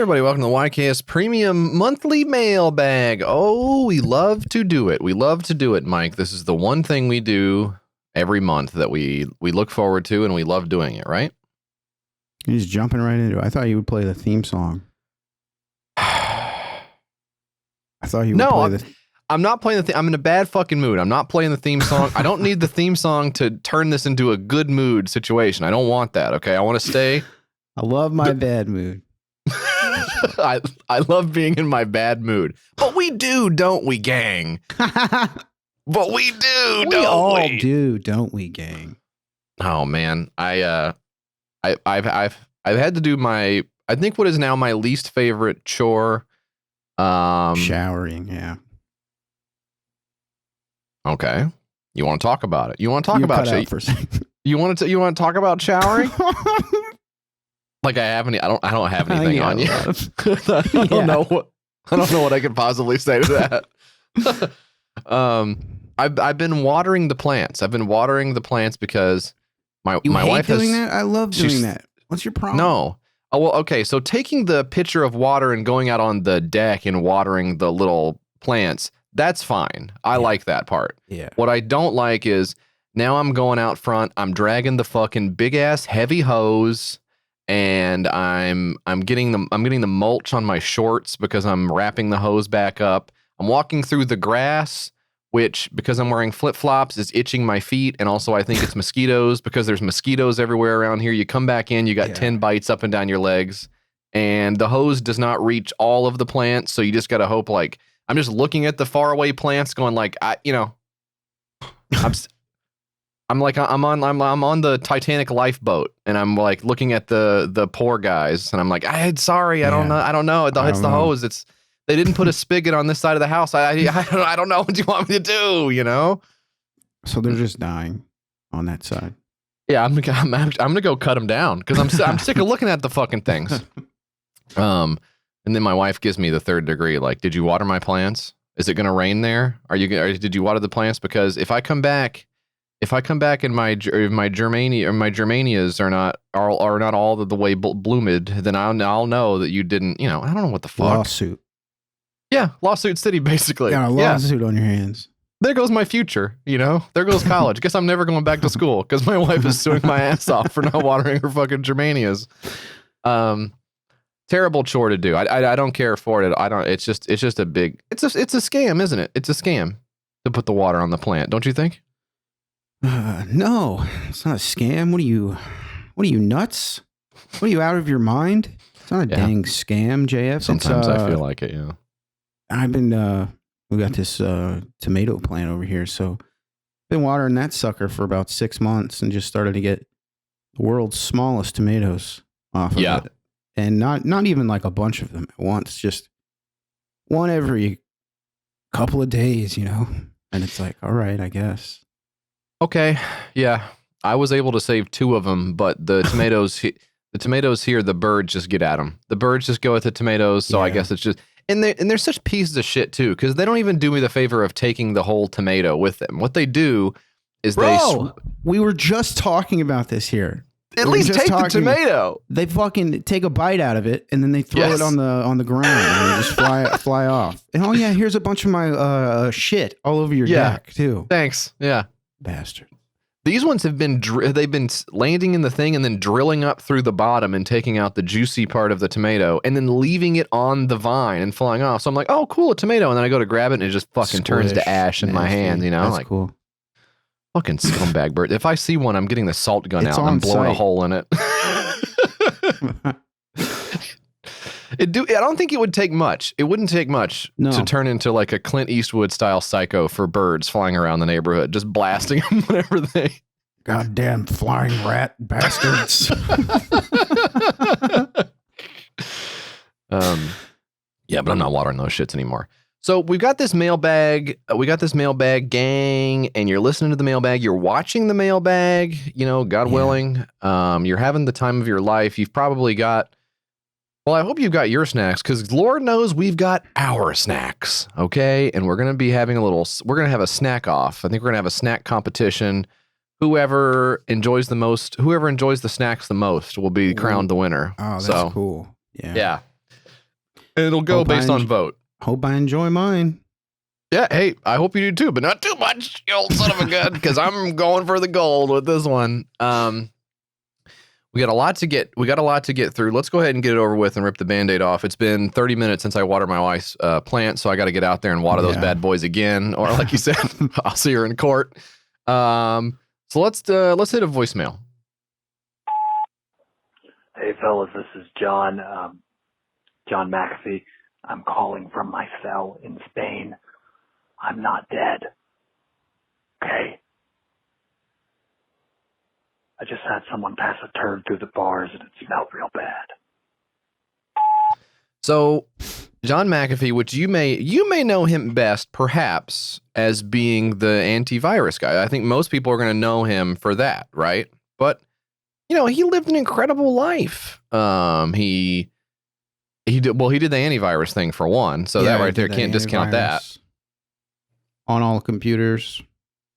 everybody. Welcome to the YKS Premium Monthly Mailbag. Oh, we love to do it. We love to do it, Mike. This is the one thing we do every month that we look forward to, and we love doing it, right? He's jumping right into it. I thought you would play the theme song. I thought you would play the... I'm not playing the theme. I'm in a bad fucking mood. I'm not playing the theme song. I don't need the theme song to turn this into a good mood situation. I don't want that, okay? I want to stay... I love my bad mood. I love being in my bad mood. But we do, don't we, gang? But we do, we all do, don't we, gang? Oh man, I've had to do my, I think what is now my least favorite chore. Showering, yeah. Okay, you want to talk about it? You want to talk about it? You want to talk about showering? Like I don't have anything on you. I don't know what I could possibly say to that. I've been watering the plants. I've been watering the plants because my wife doing that. I love doing that. What's your problem? No. Oh well, okay. So taking the pitcher of water and going out on the deck and watering the little plants, that's fine. I like that part. Yeah. What I don't like is now I'm going out front. I'm dragging the fucking big ass heavy hose. And I'm getting the mulch on my shorts because I'm wrapping the hose back up. I'm walking through the grass, which because I'm wearing flip-flops is itching my feet, and also I think it's mosquitoes because there's mosquitoes everywhere around here. You come back in, you got 10 bites up and down your legs, and the hose does not reach all of the plants, so you just got to hope. Like I'm just looking at the faraway plants, going like I'm on the Titanic lifeboat, and I'm like looking at the poor guys, and I'm like, I don't know. It's the hose. They didn't put a spigot on this side of the house. I don't know. What do you want me to do? You know? So they're just dying on that side. Yeah, I'm gonna go cut them down because I'm sick of looking at the fucking things. And then my wife gives me the third degree. Like, did you water my plants? Is it gonna rain there? Did you water the plants? Because if I come back and my germanias are not all the way bloomed, then I'll know that you didn't. I don't know what the fuck. Lawsuit. Yeah, lawsuit city basically. Got a lawsuit on your hands. There goes my future. There goes college. Guess I'm never going back to school because my wife is suing my ass off for not watering her fucking germanias. Terrible chore to do. I don't care for it. I don't. It's just a big. It's a scam, isn't it? It's a scam to put the water on the plant. Don't you think? No, it's not a scam. What are you nuts? What are you out of your mind? It's not a dang scam, JF. Sometimes I feel like it, yeah. We got this tomato plant over here, so been watering that sucker for about 6 months and just started to get the world's smallest tomatoes off of it. And not even like a bunch of them at once, just one every couple of days, And it's like, all right, I guess. Okay, yeah, I was able to save 2 of them, but the tomatoes, here, the birds just get at them. The birds just go at the tomatoes, so I guess it's just, and they're such pieces of shit too, because they don't even do me the favor of taking the whole tomato with them. What they do is we were just talking about this here. At least take the tomato. They fucking take a bite out of it and then they throw it on the ground and they just fly off. And here's a bunch of my shit all over your deck too. Thanks. Yeah. Bastard. These ones have been they've been landing in the thing and then drilling up through the bottom and taking out the juicy part of the tomato and then leaving it on the vine and flying off. So I'm like, oh, cool, a tomato. And then I go to grab it and it just fucking turns to ash in my hands, That's like cool. Fucking scumbag bird. If I see one, I'm getting the salt gun out and I'm blowing a hole in it. I don't think it would take much. It wouldn't take much to turn into like a Clint Eastwood style psycho for birds flying around the neighborhood, just blasting them whenever they. Goddamn flying rat bastards. Yeah, but I'm not watering those shits anymore. So we've got this mailbag. We got this mailbag gang, and you're listening to the mailbag. You're watching the mailbag. God willing, you're having the time of your life. You've probably got. Well, I hope you've got your snacks because Lord knows we've got our snacks, okay? And we're going to be having we're going to have a snack off. I think we're going to have a snack competition. Whoever enjoys the snacks the most will be crowned the winner. Oh, that's cool. Yeah. Yeah. And it'll go based on vote. Hope I enjoy mine. Yeah, hey, I hope you do too, but not too much, you old son of a gun, because I'm going for the gold with this one. We got a lot to get through. Let's go ahead and get it over with and rip the Band-Aid off. It's been 30 minutes since I watered my wife's plant, so I got to get out there and water those bad boys again. Or like you said, I'll see her in court. So let's hit a voicemail. Hey fellas, this is John McAfee. I'm calling from my cell in Spain. I'm not dead. Okay? I just had someone pass a turd through the bars and it smelled real bad. So, John McAfee, which you may know him best, perhaps, as being the antivirus guy. I think most people are going to know him for that, right? But, he lived an incredible life. He did the antivirus thing for one, so that right there can't discount that. On all computers.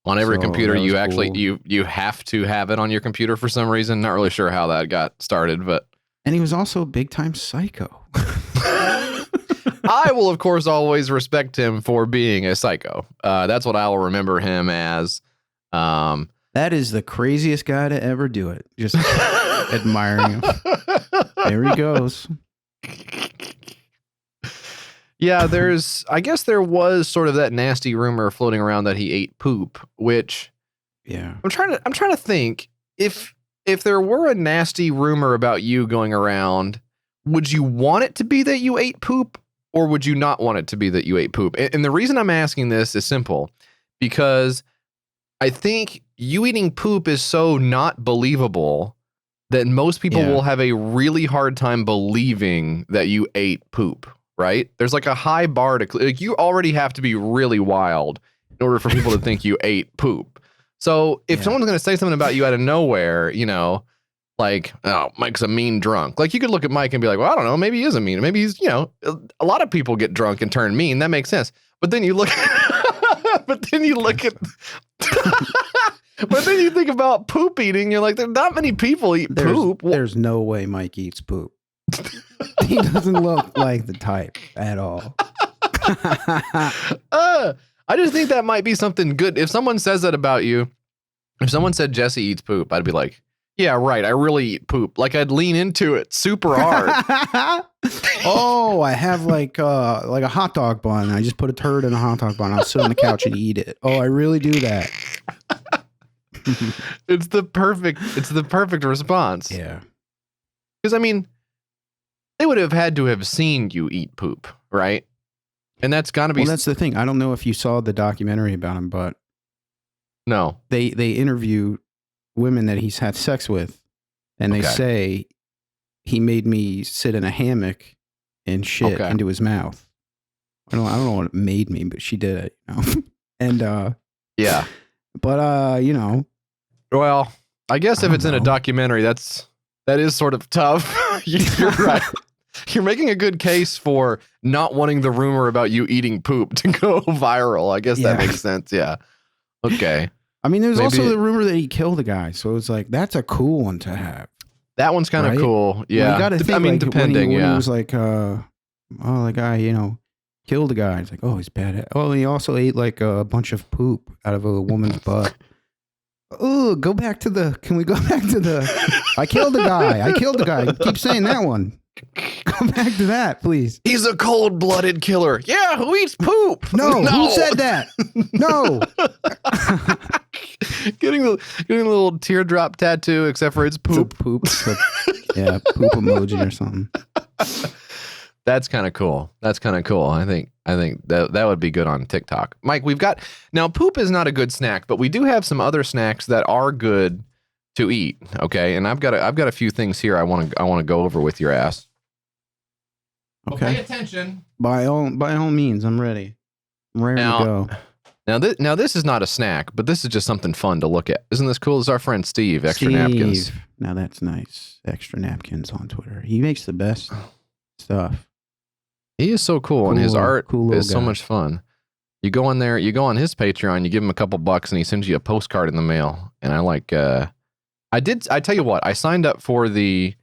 On every computer, you actually you have to have it on your computer for some reason. Not really sure how that got started, but and he was also a big time psycho. I will, of course, always respect him for being a psycho. That's what I will remember him as. That is the craziest guy to ever do it. Just admiring him. There he goes. Yeah, I guess there was sort of that nasty rumor floating around that he ate poop, which I'm trying to think if there were a nasty rumor about you going around, would you want it to be that you ate poop or would you not want it to be that you ate poop? And the reason I'm asking this is simple, because I think you eating poop is so not believable that most people will have a really hard time believing that you ate poop. Right? There's like a high bar to like you already have to be really wild in order for people to think you ate poop. So if someone's going to say something about you out of nowhere, like, oh, Mike's a mean drunk. Like you could look at Mike and be like, well, I don't know, maybe he is a mean. Maybe he's, a lot of people get drunk and turn mean. That makes sense. But then you look but then you think about poop eating. You're like, there's not many people eat poop. There's no way Mike eats poop. He doesn't look like the type at all. I just think that might be something good. If someone says that about you, if someone said Jesse eats poop, I'd be like, yeah, right. I really eat poop. Like I'd lean into it super hard. Oh, I have like a hot dog bun. I just put a turd in a hot dog bun. I'll sit on the couch and eat it. Oh, I really do that. It's the perfect response. Yeah. Because they would have had to have seen you eat poop, right? And that's got to be... Well, that's the thing. I don't know if you saw the documentary about him, but... No. They interview women that he's had sex with, and they say he made me sit in a hammock and shit into his mouth. I don't know what made me, but she did it, And, yeah. But, Well, I guess if it's in a documentary, that is sort of tough. You're right. You're making a good case for not wanting the rumor about you eating poop to go viral. I guess that makes sense. Yeah. Okay. There's also the rumor that he killed a guy. So it's like, that's a cool one to have. That one's kind of cool. Yeah. Well, you gotta think, depending. When he was like, the guy, killed a guy. It's like, oh, he's bad. Oh, he also ate like a bunch of poop out of a woman's butt. Oh, can we go back to the, I killed a guy. Keep saying that one. Go back to that, please. He's a cold-blooded killer. Yeah, who eats poop? No. Who said that? No. Getting a little teardrop tattoo, except for it's poop. Poop emoji or something. That's kind of cool. I think that would be good on TikTok. Mike, now poop is not a good snack, but we do have some other snacks that are good to eat. Okay, and I've got a few things here I want to go over with your ass. Okay. Pay attention. By all means, I'm ready. I'm ready to go. Now this is not a snack, but this is just something fun to look at. Isn't this cool? This is our friend Steve, Extra Napkins. Now that's nice. Extra Napkins on Twitter. He makes the best stuff. He is so cool, and his art is so much fun. You go on there, you go on his Patreon, you give him a couple bucks, and he sends you a postcard in the mail. And I tell you what, I signed up for the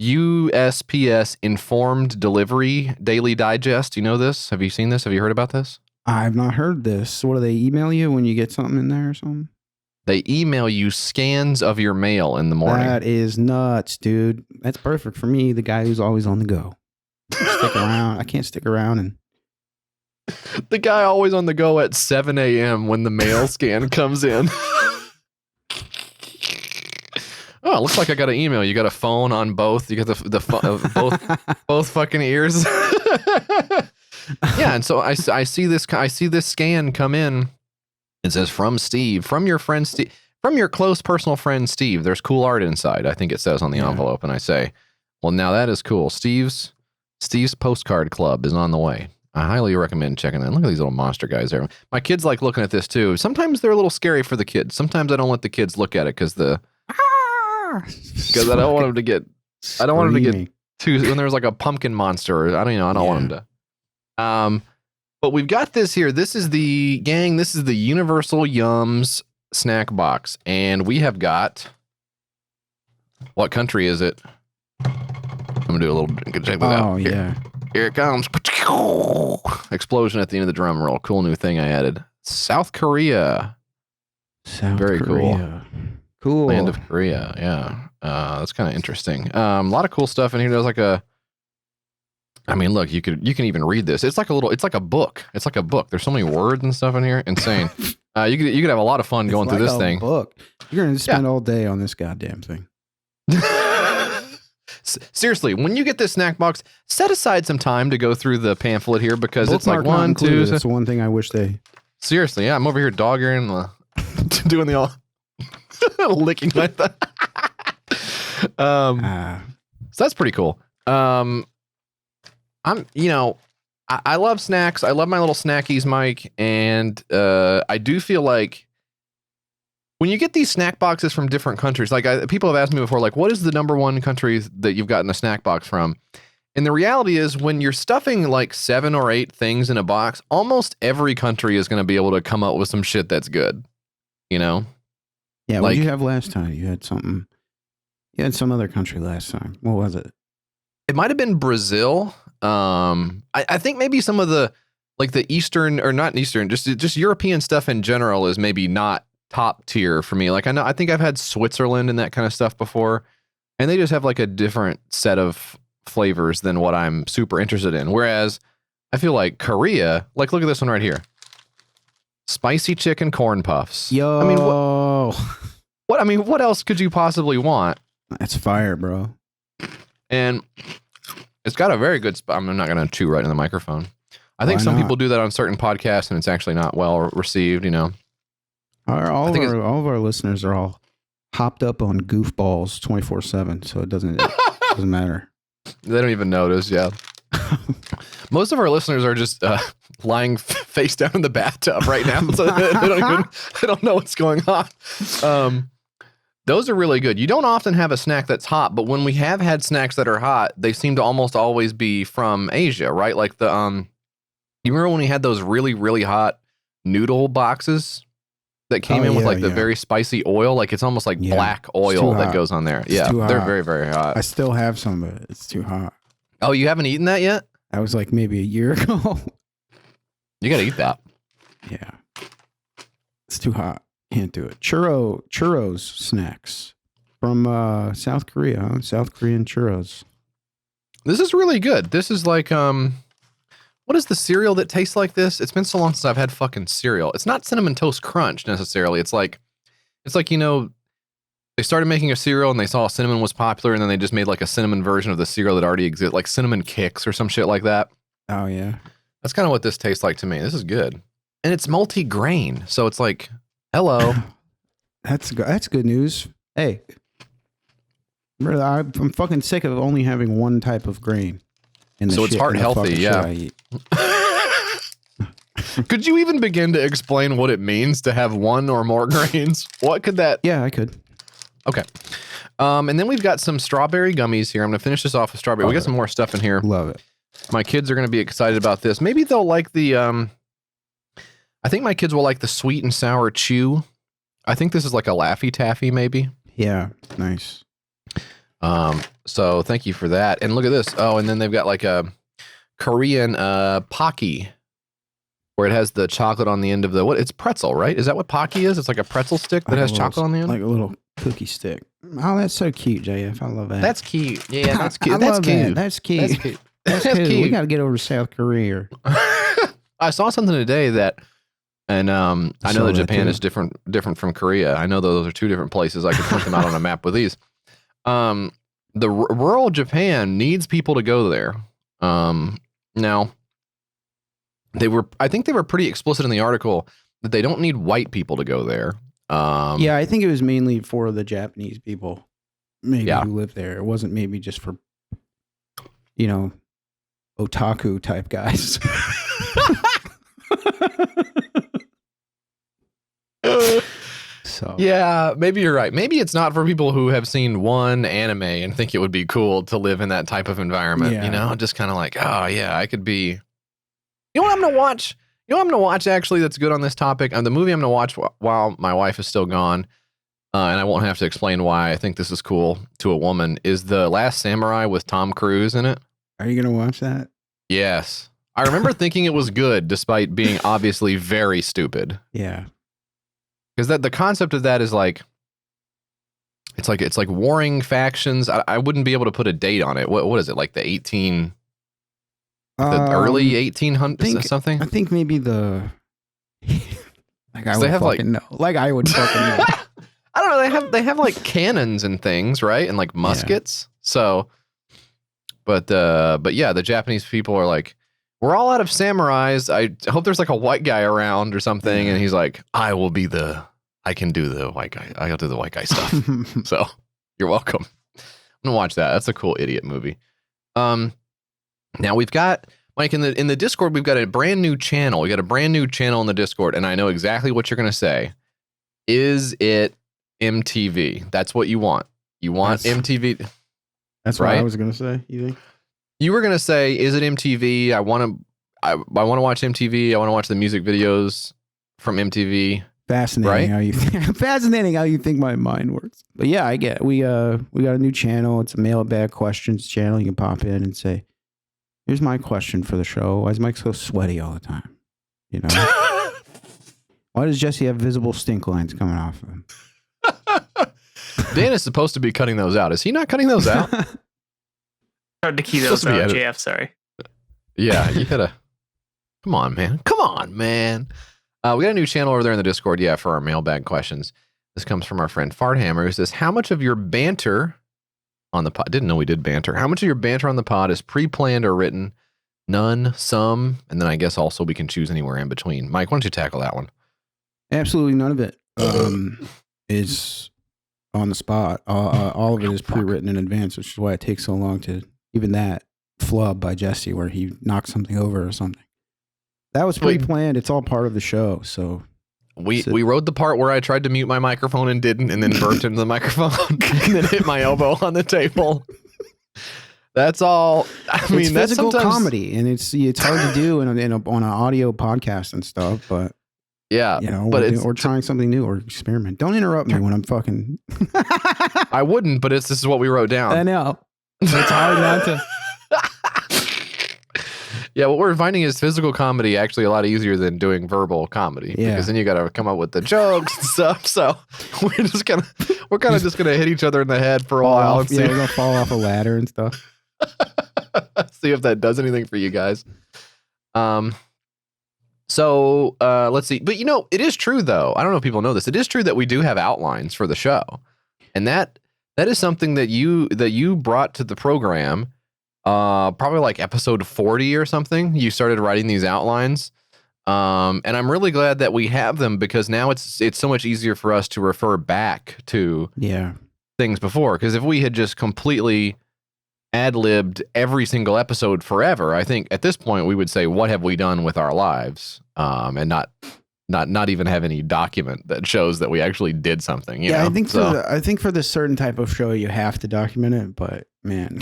USPS Informed Delivery Daily Digest. You know this? Have you seen this? Have you heard about this? I've not heard this. What do they email you when you get something in there or something? They email you scans of your mail in the morning. That is nuts, dude. That's perfect for me, the guy who's always on the go. Stick around. I can't stick around and The guy always on the go at 7 a.m. when the mail scan comes in. Oh, it looks like I got an email. You got a phone on both. You got both fucking ears. Yeah, and so I see this scan come in. It says from Steve, from your friend Steve, from your close personal friend Steve. There's cool art inside. I think it says on the envelope, and I say, well, now that is cool. Steve's postcard club is on the way. I highly recommend checking that. Look at these little monster guys there. My kids like looking at this too. Sometimes they're a little scary for the kids. Sometimes I don't let the kids look at it because I don't want them to get. I don't want them to get too. When there's like a pumpkin monster, I don't want them to. But we've got this here. This is the gang. This is the Universal Yums snack box, and we have got. What country is it? I'm gonna do a little. Check this out. Oh yeah. Here it comes. Explosion at the end of the drum roll. Cool new thing I added. South Korea. Very Korea. Cool. Land of Korea. Yeah. That's kind of interesting. A lot of cool stuff in here. There's like a. I mean, look, you can even read this. It's like a book. It's like a book. There's so many words and stuff in here. Insane. You could have a lot of fun going through this thing. Book. You're gonna spend all day on this goddamn thing. Seriously, when you get this snack box, set aside some time to go through the pamphlet here because it's like Bookmark 1, 2. That's the one thing I wish they. Seriously, yeah, I'm over here dog-earing, doing the all licking my thumb. So that's pretty cool. I love snacks. I love my little snackies, Mike, and I do feel like when you get these snack boxes from different countries, like people have asked me before, like, what is the number one country that you've gotten a snack box from? And the reality is when you're stuffing like 7 or 8 things in a box, almost every country is going to be able to come up with some shit that's good, you know? Yeah, what did you have last time? You had something. You had some other country last time. What was it? It might have been Brazil. I think maybe some of the, like the Eastern, or not Eastern, just European stuff in general is maybe not top tier for me. Like I think I've had Switzerland and that kind of stuff before, and they just have like a different set of flavors than what I'm super interested in. Whereas I feel like Korea, like look at this one right here. Spicy chicken corn puffs. Yo. I mean, what else could you possibly want? That's fire, bro. And it's got a very good I'm not going to chew right in the microphone. I think some people do that on certain podcasts and it's actually not well received, you know. All of our listeners are all hopped up on goofballs 24/7, so it doesn't matter. They don't even notice, yeah. Most of our listeners are just lying face down in the bathtub right now, so they don't know what's going on. Those are really good. You don't often have a snack that's hot, but when we have had snacks that are hot, they seem to almost always be from Asia, right? Like the you remember when we had those really, really hot noodle boxes that came in with like the very spicy oil? Like it's almost like black oil that goes on there. They're very, very hot. I still have some, but it's too hot. Oh, you haven't eaten that yet? That was like maybe a year ago. You got to eat that. Yeah. It's too hot. Can't do it. Churros snacks from South Korea. Huh? South Korean churros. This is really good. This is like what is the cereal that tastes like this? It's been so long since I've had fucking cereal. It's not Cinnamon Toast Crunch necessarily. It's like you know, they started making a cereal and they saw cinnamon was popular and then they just made like a cinnamon version of the cereal that already exists, like Cinnamon Kicks or some shit like that. Oh yeah. That's kind of what this tastes like to me. This is good. And it's multi-grain. So it's like, hello. That's good news. Hey, brother, I'm fucking sick of only having one type of grain. So it's heart healthy, yeah. Could you even begin to explain what it means to have one or more grains? What could that? Yeah, I could. Okay. And then we've got some strawberry gummies here. I'm going to finish this off with strawberry. We got some more stuff in here. Love it. My kids are going to be excited about this. Maybe they'll like the, I think my kids will like the sweet and sour chew. I think this is like a Laffy Taffy, maybe. Yeah, nice. So thank you for that. And look at this. Oh, and then they've got like a Korean Pocky, where it has the chocolate on the end of the it's pretzel, right? Is that what Pocky is? It's like a pretzel stick that has chocolate on the end, like a little cookie stick. Oh, that's so cute, JF. I love that. That's cute. Yeah, that's cute. That's cute. That's cute. That's cute. That's cute. We got to get over to South Korea. I saw something today that, and I know that Japan is different from Korea. I know those are two different places. I could point them out on a map with these. The rural Japan needs people to go there. Now, I think they were pretty explicit in the article that they don't need white people to go there. Yeah, I think it was mainly for the Japanese people, maybe who live there. It wasn't maybe just for, otaku type guys. So yeah, maybe you're right. Maybe it's not for people who have seen one anime and think it would be cool to live in that type of environment. Yeah. Just kind of like, oh yeah, I could be. You know what I'm gonna watch? You know what I'm gonna watch actually that's good on this topic? The movie I'm gonna watch while my wife is still gone, and I won't have to explain why I think this is cool to a woman, is The Last Samurai with Tom Cruise in it. Are you gonna watch that? Yes. I remember thinking it was good despite being obviously very stupid. Yeah. Because the concept of that is like, it's like warring factions. I wouldn't be able to put a date on it. What is it, like the early 1800s or something? I think maybe the like I would fucking know. Like I would fucking know. I don't know. They have like cannons and things, right? And like muskets. Yeah. So, but yeah, the Japanese people are like, we're all out of samurais. I hope there's like a white guy around or something. Yeah. And he's like, I can do the white guy. I'll do the white guy stuff. So you're welcome. I'm gonna watch that. That's a cool idiot movie. Now we've got, Mike, in the Discord, we've got a brand new channel. We got a brand new channel in the Discord, and I know exactly what you're gonna say. Is it MTV? That's what you want. You want MTV. That's right? What I was gonna say. You think? You were gonna say, is it MTV? I want to watch MTV. I want to watch the music videos from MTV. Fascinating, right? Fascinating how you think my mind works. But yeah, we got a new channel. It's a Mailbag questions channel. You can pop in and say, "Here's my question for the show. Why is Mike so sweaty all the time? Why does Jesse have visible stink lines coming off of him?" Dan is supposed to be cutting those out. Is he not cutting those out? Hard to key those out, JF. Sorry. Yeah, you gotta. Come on, man. Come on, man. We got a new channel over there in the Discord, for our mailbag questions. This comes from our friend Farthammer, who says, how much of your banter on the pod, didn't know we did banter, how much of your banter on the pod is pre-planned or written? None, some, and then I guess also we can choose anywhere in between. Mike, why don't you tackle that one? Absolutely none of it is on the spot. All of it is pre-written in advance, which is why it takes so long to, even that flub by Jesse where he knocked something over or something. That was pre-planned. It's all part of the show. So we wrote the part where I tried to mute my microphone and didn't, and then burped into the microphone and then hit my elbow on the table. That's all. I mean, that's physical comedy, and it's hard to do on an audio podcast and stuff. But yeah, but we're trying something new or experiment. Don't interrupt me when I'm fucking. I wouldn't, but this is what we wrote down. I know. It's hard not to. Yeah, what we're finding is physical comedy actually a lot easier than doing verbal comedy. Yeah. Because then you got to come up with the jokes and stuff. So we're kind of just gonna hit each other in the head for a while. And we're gonna fall off a ladder and stuff. See if that does anything for you guys. So let's see. But it is true though. I don't know if people know this. It is true that we do have outlines for the show, and that is something that you brought to the program. Probably like episode 40 or something, you started writing these outlines. And I'm really glad that we have them because now it's so much easier for us to refer back to things before. Because if we had just completely ad-libbed every single episode forever, I think at this point we would say, what have we done with our lives? And not even have any document that shows that we actually did something. You know? I think for this certain type of show you have to document it, but man,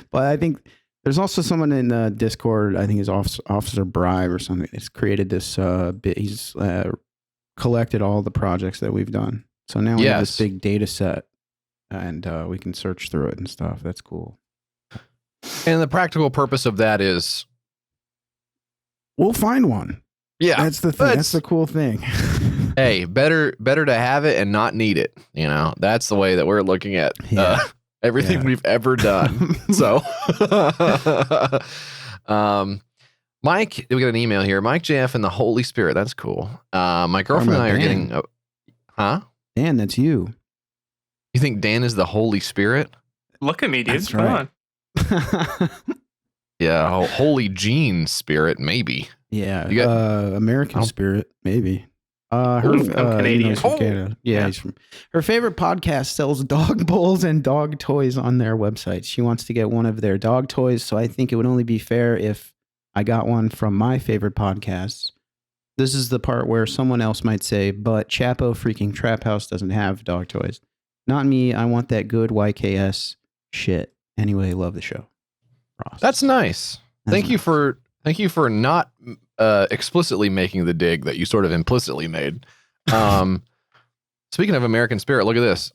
but I think there's also someone in the Discord. I think is Officer Bribe or something. Has created this bit. He's collected all the projects that we've done. So now we have this big data set and we can search through it and stuff. That's cool. And the practical purpose of that is, we'll find one. Yeah, that's the thing. That's the cool thing. Hey, better to have it and not need it. You know, that's the way that we're looking at everything we've ever done. So, Mike, we got an email here. Mike JF and the Holy Spirit. That's cool. My girlfriend and I are getting, Dan, that's you. You think Dan is the Holy Spirit? Look at me, dude. That's Come right. on. Yeah, Holy Gene Spirit, maybe. Yeah, You got, American Spirit, maybe. I'm Canadian. He's from Canada. Yeah, he's from. Her favorite podcast sells dog bowls and dog toys on their website. She wants to get one of their dog toys, so I think it would only be fair if I got one from my favorite podcast. This is the part where someone else might say, but Chapo freaking Trap House doesn't have dog toys. Not me. I want that good YKS shit. Anyway, love the show. Ross. That's nice. Thank you for not explicitly making the dig that you sort of implicitly made. Speaking of American Spirit, look at this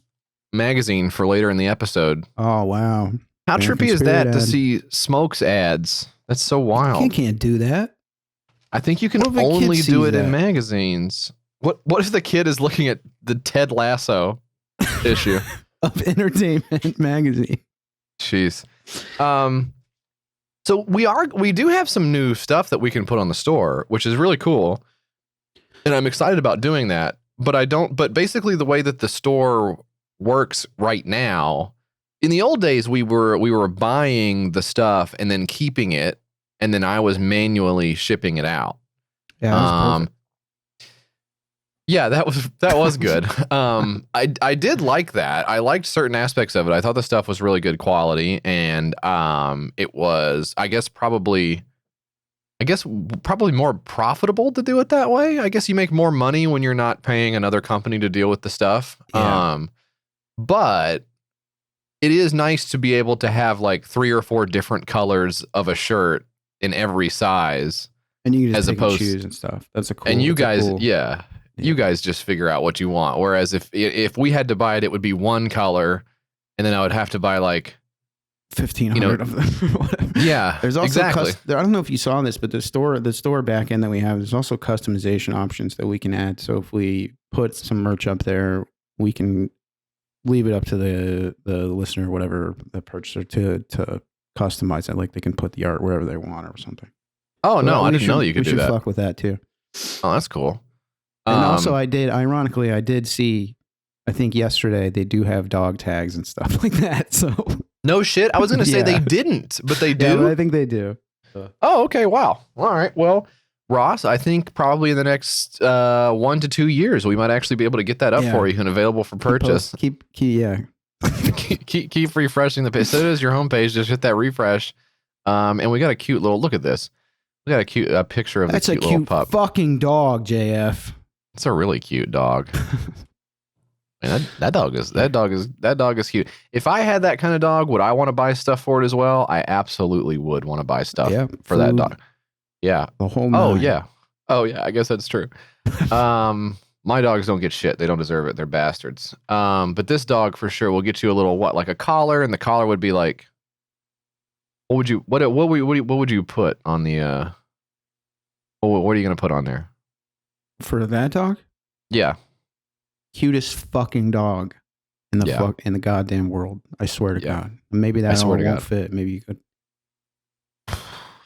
magazine for later in the episode. Oh wow! How American trippy is Spirit that to ad. see Smokes ads? That's so wild. You can't do that. I think you can What if a kid only do sees it in that? magazines. What if the kid is looking at the Ted Lasso issue? Of Entertainment Magazine. Jeez. So we do have some new stuff that we can put on the store, which is really cool. And I'm excited about doing that. But basically the way that the store works right now, in the old days we were buying the stuff and then keeping it, and then I was manually shipping it out. Yeah, that was perfect. Yeah, that was good. I did like that. I liked certain aspects of it. I thought the stuff was really good quality, and it was, I guess, probably more profitable to do it that way. I guess you make more money when you're not paying another company to deal with the stuff. Yeah. But it is nice to be able to have like 3 or 4 different colors of a shirt in every size. And you can just as pick and opposed- choose and stuff. That's a cool. And you that's a guys, cool- yeah. You guys just figure out what you want. Whereas if we had to buy it, it would be one color, and then I would have to buy like 1,500 of them. Whatever. Yeah, There's also exactly. I don't know if you saw this, but the store back end that we have, there's also customization options that we can add. So if we put some merch up there, we can leave it up to the listener, whatever the purchaser, to customize it. Like they can put the art wherever they want or something. Oh no, Well, I we didn't know that you could we do should that. fuck with that too. Oh, that's cool. And also, I did see, I think yesterday they do have dog tags and stuff like that. So no shit. I was gonna say Yeah. they didn't, but they do. yeah, but I think they do. Oh, okay. Wow. All right. Well, Ross, I think probably in the next 1 to 2 years, we might actually be able to get that up Yeah. for you and available for purchase. Keep keep refreshing the page. So there's your homepage. Just hit that refresh. And we got a cute little, look at this. We got a cute picture of That's the a cute little cute pup. fucking dog, JF. It's a really cute dog. Man, that dog is cute. If I had that kind of dog, would I want to buy stuff for it as well? I absolutely would want to buy stuff Yeah, for that food. dog. Yeah. The whole Oh nine. yeah. Oh yeah. I guess that's true. My dogs don't get shit. They don't deserve it. They're bastards. But this dog for sure will get you a little like a collar, and the collar would be like, what would you put on the what are you gonna put on there? For that dog? Yeah. Cutest fucking dog in the Yeah. in the goddamn world. I swear to Yeah. God. Maybe I that swear all to won't God. fit. Maybe you could.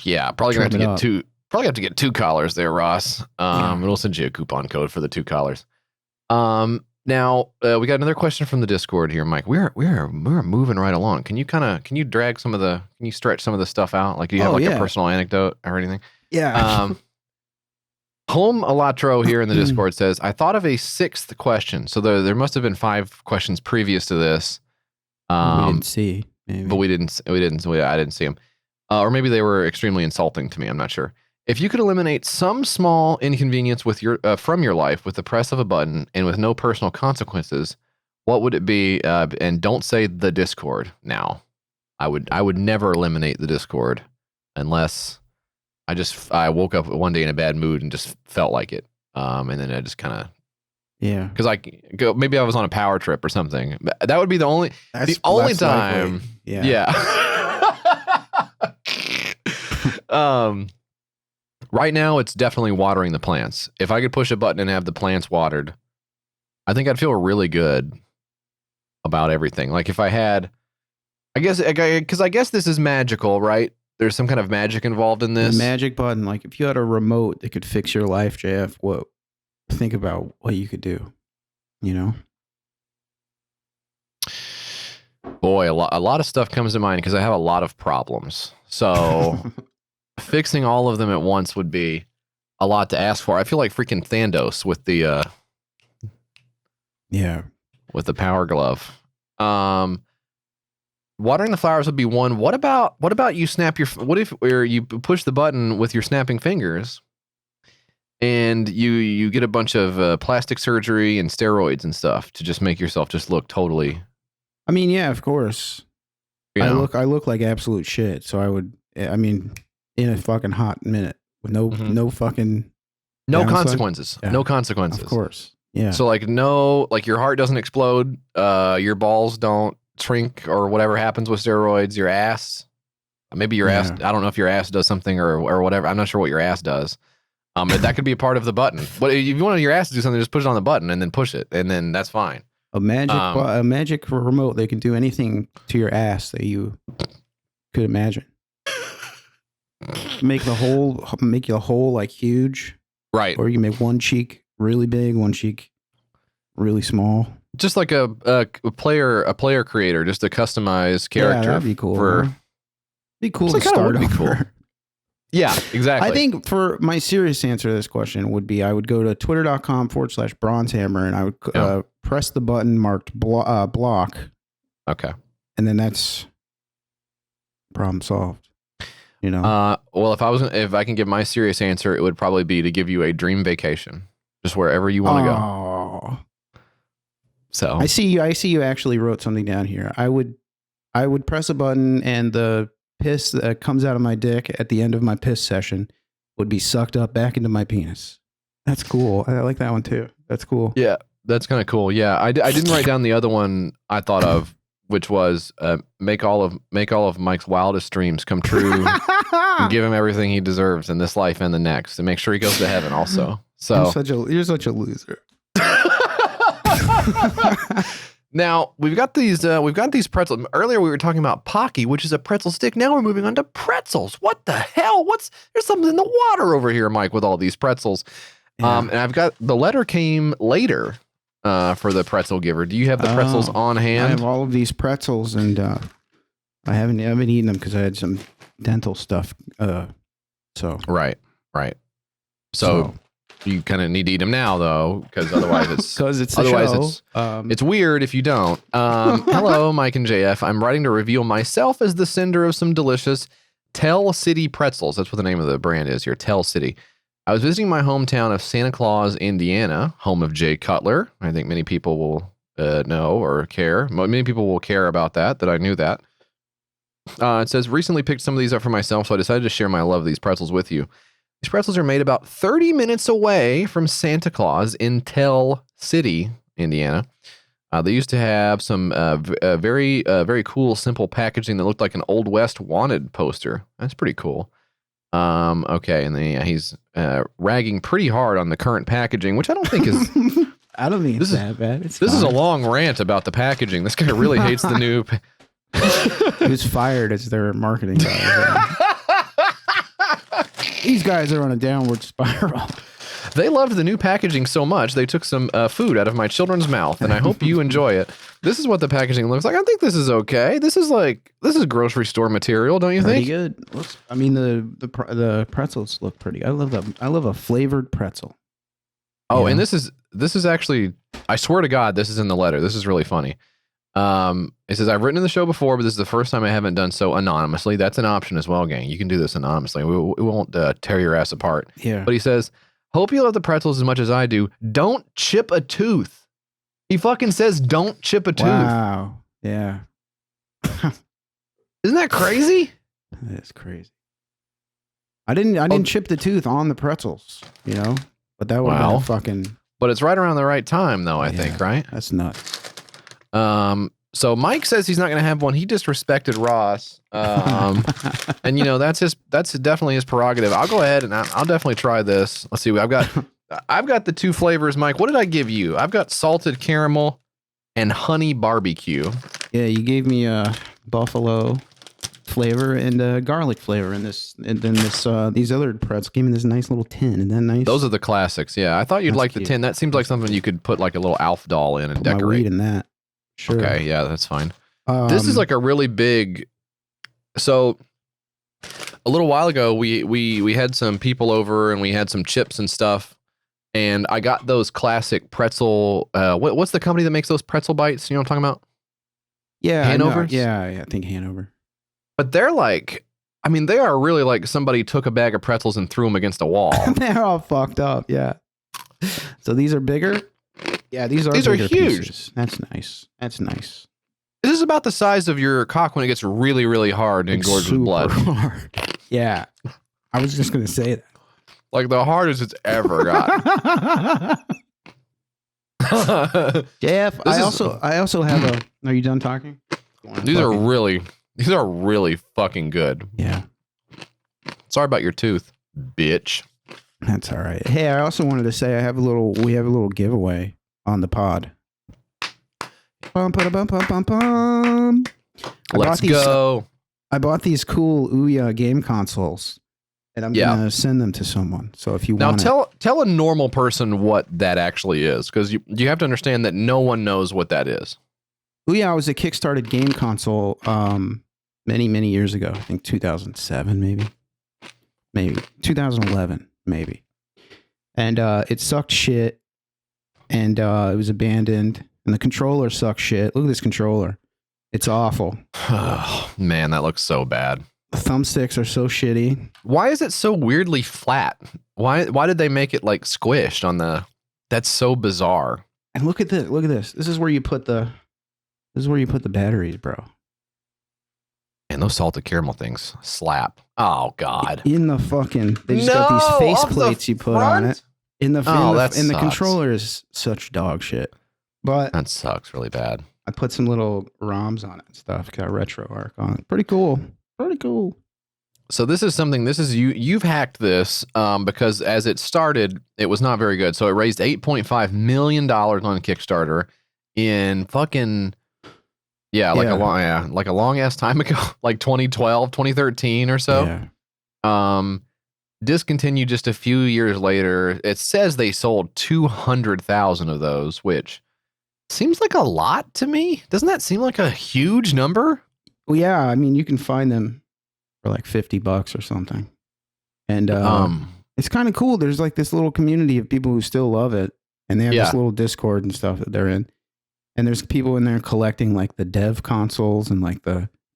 Yeah, probably gonna have to Trim it get up. two. Probably have to get 2 collars there, Ross. And we'll send you a coupon code for the 2 collars. Now we got another question from the Discord here, Mike. We're moving right along. Can you drag some of the? Can you stretch some of the stuff out? Like, do you have Oh, like yeah. a personal anecdote or anything? Yeah. Home Alatro here in the Discord says, I thought of a 6th question. So there must have been 5 questions previous to this. we didn't see. Maybe. But I didn't see them. Or maybe they were extremely insulting to me. I'm not sure. If you could eliminate some small inconvenience with from your life with the press of a button and with no personal consequences, what would it be? And don't say the Discord now. I would never eliminate the Discord unless I woke up one day in a bad mood and just felt like it. And then I just kind of Yeah. Because maybe I was on a power trip or something. That would be the only That's time. likely. Yeah. Right now, it's definitely watering the plants. If I could push a button and have the plants watered, I think I'd feel really good about everything. Like if I had, because I guess this is magical, right? There's some kind of magic involved in this. The magic button. Like if you had a remote that could fix your life, JF, think about what you could do, you know? Boy, a lot of stuff comes to mind because I have a lot of problems. So fixing all of them at once would be a lot to ask for. I feel like freaking Thanos with the with the power glove. Watering the flowers would be one. What about you snap your? What if you push the button with your snapping fingers, and you get a bunch of plastic surgery and steroids and stuff to just make yourself just look totally. I mean, yeah, of course. I look like absolute shit. So I would. I mean, in a fucking hot minute with no fucking consequences. Yeah. No consequences. Of course. Yeah. So like your heart doesn't explode. Your balls don't shrink or whatever happens with steroids. Your ass, maybe your ass. I don't know if your ass does something or whatever. I'm not sure what your ass does. That could be a part of the button. But if you want your ass to do something, just push it on the button and then push it, and then that's fine. A magic remote that can do anything to your ass that you could imagine. Make your whole like huge, right? Or you can make one cheek really big, one cheek really small. Just like a player creator, just a customized character. Yeah, that'd be cool. Be cool to start over. Cool. Yeah, exactly. I think for my serious answer to this question would be I would go to twitter.com/bronzehammer and I would press the button marked block. Okay. And then that's problem solved. You know? Well, if I can give my serious answer, it would probably be to give you a dream vacation, just wherever you want to go. So I see you actually wrote something down here. I would press a button and the piss that comes out of my dick at the end of my piss session would be sucked up back into my penis. That's cool. I like that one too. That's cool. Yeah, that's kind of cool. Yeah, I didn't write down the other one I thought of, which was make all of Mike's wildest dreams come true and give him everything he deserves in this life and the next, and make sure he goes to heaven also. So you're such a loser. Now we've got these pretzels. Earlier we were talking about Pocky, which is a pretzel stick. Now we're moving on to pretzels. What the hell? There's something in the water over here, Mike, with all these pretzels. Yeah. And I've got the letter came later for the pretzel giver. Do you have the pretzels on hand? I have all of these pretzels, and I haven't eaten them because I had some dental stuff. So right. So you kind of need to eat them now, though, because otherwise it's weird if you don't. Hello, Mike and JF. I'm writing to reveal myself as the sender of some delicious Tell City pretzels. That's what the name of the brand is here, Tell City. I was visiting my hometown of Santa Claus, Indiana, home of Jay Cutler. I think many people will know or care. Many people will care about that I knew that. It says, recently picked some of these up for myself, so I decided to share my love of these pretzels with you. These pretzels are made about 30 minutes away from Santa Claus in Tell City, Indiana. They used to have some very cool, simple packaging that looked like an Old West wanted poster. That's pretty cool. Okay, and then he's ragging pretty hard on the current packaging, which I don't think is... I don't think it's that bad. This is a long rant about the packaging. This guy really hates the new... He was fired as their marketing guy. These guys are on a downward spiral. They loved the new packaging so much, they took some food out of my children's mouth, and I hope you enjoy it. This is what the packaging looks like. I think this is okay. This is grocery store material, don't you think? Pretty good. I mean, the pretzels look pretty. I love a flavored pretzel. Oh, and this is actually, I swear to God, this is in the letter. This is really funny. It says, I've written in the show before, but this is the first time I haven't done so anonymously. That's an option as well, gang. You can do this anonymously. We won't tear your ass apart. Yeah. But he says, hope you love the pretzels as much as I do. Don't chip a tooth. He fucking says, don't chip a tooth. Wow. Yeah. Isn't that crazy? That is crazy. I didn't chip the tooth on the pretzels, but that would have been fucking... but it's right around the right time, though. I think, right? That's nuts. So Mike says he's not going to have one. He disrespected Ross, and that's definitely his prerogative. I'll go ahead and I'll definitely try this. Let's see. I've got the 2 flavors, Mike. What did I give you? I've got salted caramel and honey barbecue. Yeah, you gave me a buffalo flavor and a garlic flavor in this, and then these other pretzels gave me this nice little tin. And then nice. Those are the classics. Yeah, I thought you'd like the tin. That seems like something you could put like a little Alf doll in and Put decorate. my weed in that. Sure. Okay, yeah, that's fine. This is like a really big. So a little while ago, we had some people over and we had some chips and stuff, and I got those classic pretzel. What's the company that makes those pretzel bites? You know what I'm talking about? Yeah, Hanover. Yeah, I think Hanover. But they're like, I mean, they are really like somebody took a bag of pretzels and threw them against a wall. They're all fucked up. Yeah. So these are bigger. Yeah, these are huge. Pieces. That's nice. That's nice. This is about the size of your cock when it gets really, really hard and engorged with blood. Hard. Yeah. I was just going to say that. Like the hardest it's ever got. Jeff, I also have a. Are you done talking? These are really fucking good. Yeah. Sorry about your tooth, bitch. That's all right. Hey, I also wanted to say we have a little giveaway on the pod. Bum, bum, bum, bum, bum. Let's go. I bought these cool Ouya game consoles, and I'm gonna send them to someone. So if you want, tell a normal person what that actually is, because you have to understand that no one knows what that is. Ouya was a Kickstarted game console many years ago. I think 2007, maybe 2011, maybe. And it sucked shit, and it was abandoned. And the controller sucks shit. Look at this controller. It's awful. Oh, man, that looks so bad. The thumbsticks are so shitty. Why is it so weirdly flat? Why did they make it like squished on the... That's so bizarre. And look at this. Look at this. This is where you put the batteries, bro. And those salted caramel things slap. Oh, God. In the fucking... They just got these face plates you put on it. And the controller is such dog shit. But that sucks really bad. I put some little ROMs on it and stuff. Got retro arc on it. Pretty cool. Pretty cool. So this is something. You've hacked this because as it started, it was not very good. So it raised $8.5 million on Kickstarter in fucking like a long ass time ago, like 2012, 2013 or so. Yeah. Discontinued just a few years later. It says they sold 200,000 of those, which seems like a lot to me. Doesn't that seem like a huge number? Well, yeah. I mean, you can find them for like $50 or something. And it's kind of cool. There's like this little community of people who still love it. And they have this little Discord and stuff that they're in. And there's people in there collecting like the dev consoles and like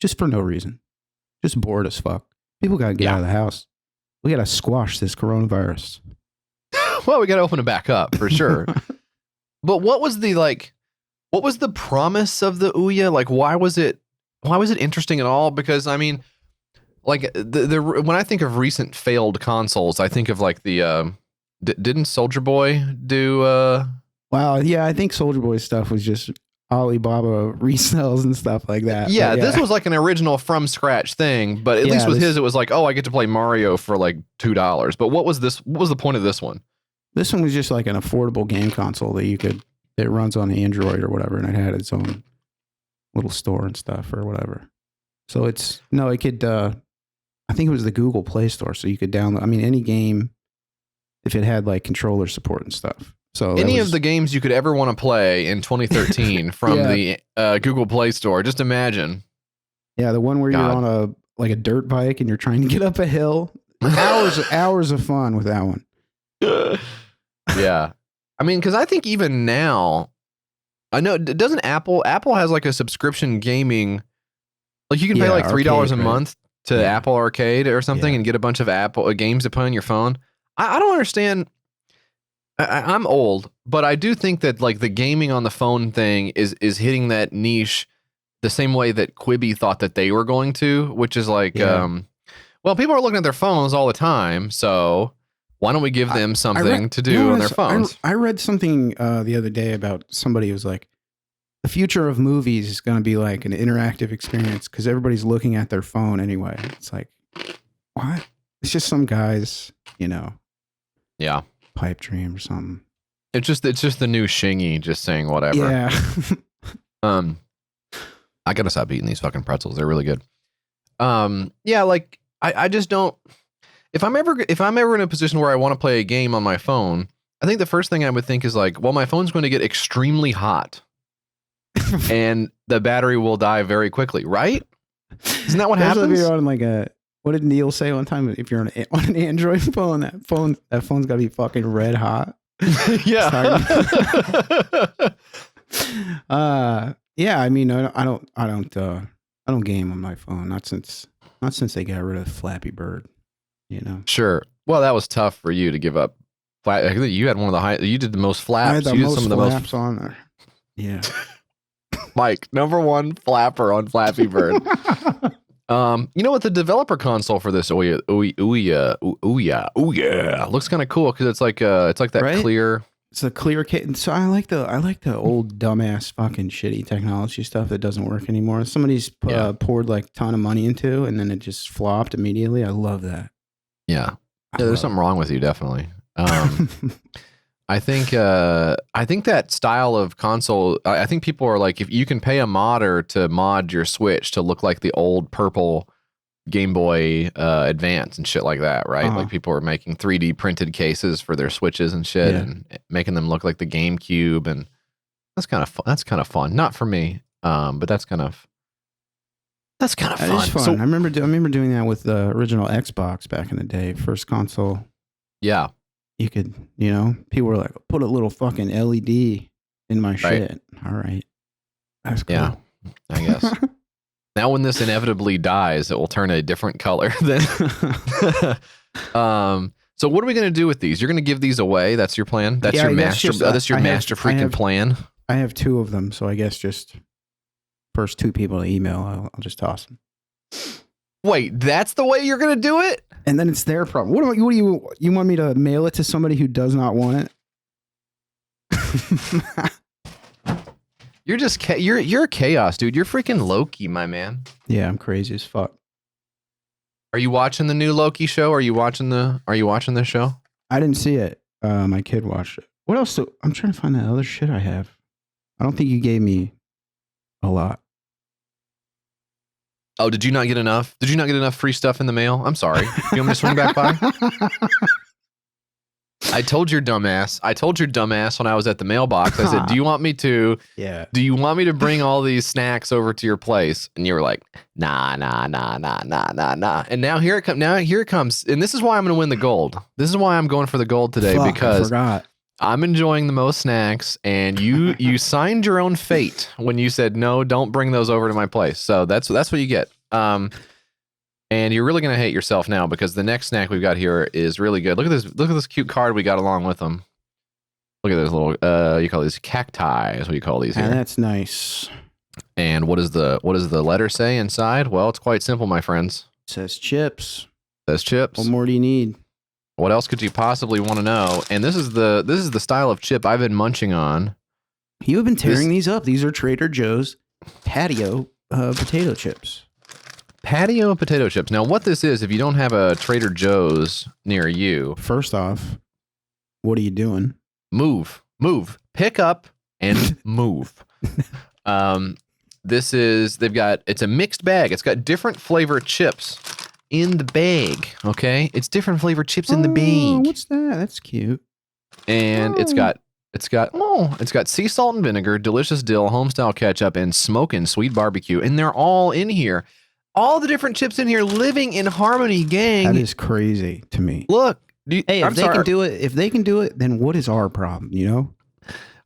just for no reason. Just bored as fuck. People got to get out of the house. We got to squash this coronavirus. Well, we got to open it back up for sure. But what was the promise of the Ouya? Like, why was it interesting at all? Because I mean, like when I think of recent failed consoles, I think of like the didn't Soldier Boy do Wow, yeah, I think Soldier Boy stuff was just Alibaba resells and stuff like that. Yeah, this was like an original from scratch thing, but at least with his it was like, oh, I get to play Mario for like $2. But what was the point of this one? This one was just like an affordable game console that it runs on Android or whatever, and it had its own little store and stuff or whatever. So it could I think it was the Google Play Store, so you could download any game if it had like controller support and stuff. So any of the games you could ever want to play in 2013 from the Google Play Store. Just imagine. Yeah, the one where you're on a dirt bike and you're trying to get up a hill. Hours of fun with that one. Yeah. I mean, because I think even now, I know, doesn't Apple has like a subscription gaming, like you can pay like $3 a month to Apple Arcade or something and get a bunch of Apple games to play on your phone. I don't understand. I'm old, but I do think that like the gaming on the phone thing is hitting that niche the same way that Quibi thought that they were going to, which is like, well, people are looking at their phones all the time, so Why don't we give them something to do on their phones? I read something the other day about somebody who was like, the future of movies is going to be like an interactive experience because everybody's looking at their phone anyway. It's like, what? It's just some guys, Yeah. pipe dream or something. It's just the new Shingy just saying whatever. Yeah. I gotta stop eating these fucking pretzels. They're really good. Yeah, like I just don't. If I'm ever in a position where I want to play a game on my phone, I think the first thing I would think is like, well, my phone's going to get extremely hot, and the battery will die very quickly, right? Isn't that what happens? If you're on like what did Neil say one time? If you're on an Android phone, that phone's got to be fucking red hot. Yeah. Yeah. I mean, I don't game on my phone. Not since they got rid of Flappy Bird. Sure. Well, that was tough for you to give up. I think you had one of the high. You did the most flaps. I had you most did some of the flaps on there. Yeah. Mike, #1 flapper on Flappy Bird. You know what? The developer console for this, Ouya, looks kind of cool because it's like that right? clear. It's a clear kit. So I like the old dumbass fucking shitty technology stuff that doesn't work anymore. Somebody's poured like a ton of money into, and then it just flopped immediately. I love that. Yeah, there's something wrong with you, definitely. I think that style of console. I think people are like, if you can pay a modder to mod your Switch to look like the old purple Game Boy Advance and shit like that, right? Like people are making 3D printed cases for their Switches and shit, and making them look like the GameCube, and that's kind of fun. That's kind of fun. Not for me, but that's kind of fun. It's fun. So, I remember doing that with the original Xbox back in the day, first console. Yeah. You could, people were like, put a little fucking LED in my shit. All right. That's cool. Yeah, I guess. Now when this inevitably dies, it will turn a different color. Then, so what are we going to do with these? You're going to give these away? That's your plan? That's your master. That's your master freaking plan. I have 2 of them, so I guess just first 2 people to email, I'll just toss them. Wait, that's the way you're going to do it? And then it's their problem. What do you want me to mail it to somebody who does not want it? You're chaos, dude. You're freaking Loki, my man. Yeah, I'm crazy as fuck. Are you watching the new Loki show? Are you watching this show? I didn't see it. My kid watched it. What else? I'm trying to find that other shit I have. I don't think you gave me a lot. Oh, did you not get enough? Did you not get enough free stuff in the mail? I'm sorry. You want me to swing back by? I told your dumbass when I was at the mailbox. I said, "Do you want me to? Yeah. Do you want me to bring all these snacks over to your place?" And you were like, "Nah." And now here it comes. And this is why I'm going to win the gold. This is why I'm going for the gold today. Fuck, because I forgot. I'm enjoying the most snacks, and you signed your own fate when you said no, don't bring those over to my place. So that's what you get. And you're really gonna hate yourself now because the next snack we've got here is really good. Look at this cute card we got along with them. Look at this little you call these cacti is what you call these here. That's nice. And what does the letter say inside? Well, it's quite simple, my friends. It says chips. It says chips. What more do you need? What else could you possibly want to know? And this is the style of chip I've been munching on. You have been tearing these up. These are Trader Joe's patio potato chips. Patio potato chips. Now, what this is, if you don't have a Trader Joe's near you, first off, what are you doing? Move, pick up and move. It's a mixed bag. It's got different flavor chips in the bag. Okay, it's different flavor chips in the bag. What's that? That's cute. And it's got sea salt and vinegar, delicious dill, homestyle ketchup, and smoking sweet barbecue. And they're all in here. All the different chips in here living in harmony, gang. That is crazy to me. Look, if they can do it, then what is our problem?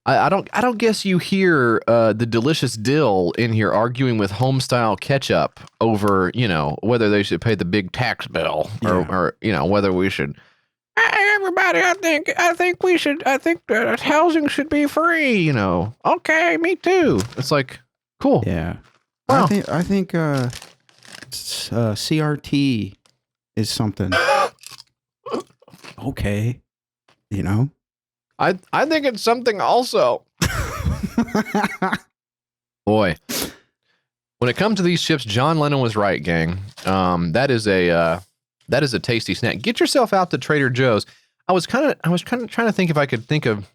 I don't guess you hear the delicious dill in here arguing with homestyle ketchup over, whether they should pay the big tax bill or whether we should. Hey, everybody, I think we should. I think that housing should be free. Okay, me too. It's like cool. Yeah. Wow. I think CRT is something. okay, you know. I think it's something also. Boy, when it comes to these chips, John Lennon was right, gang. That is a tasty snack. Get yourself out to Trader Joe's. I was kind of trying to think if I could think of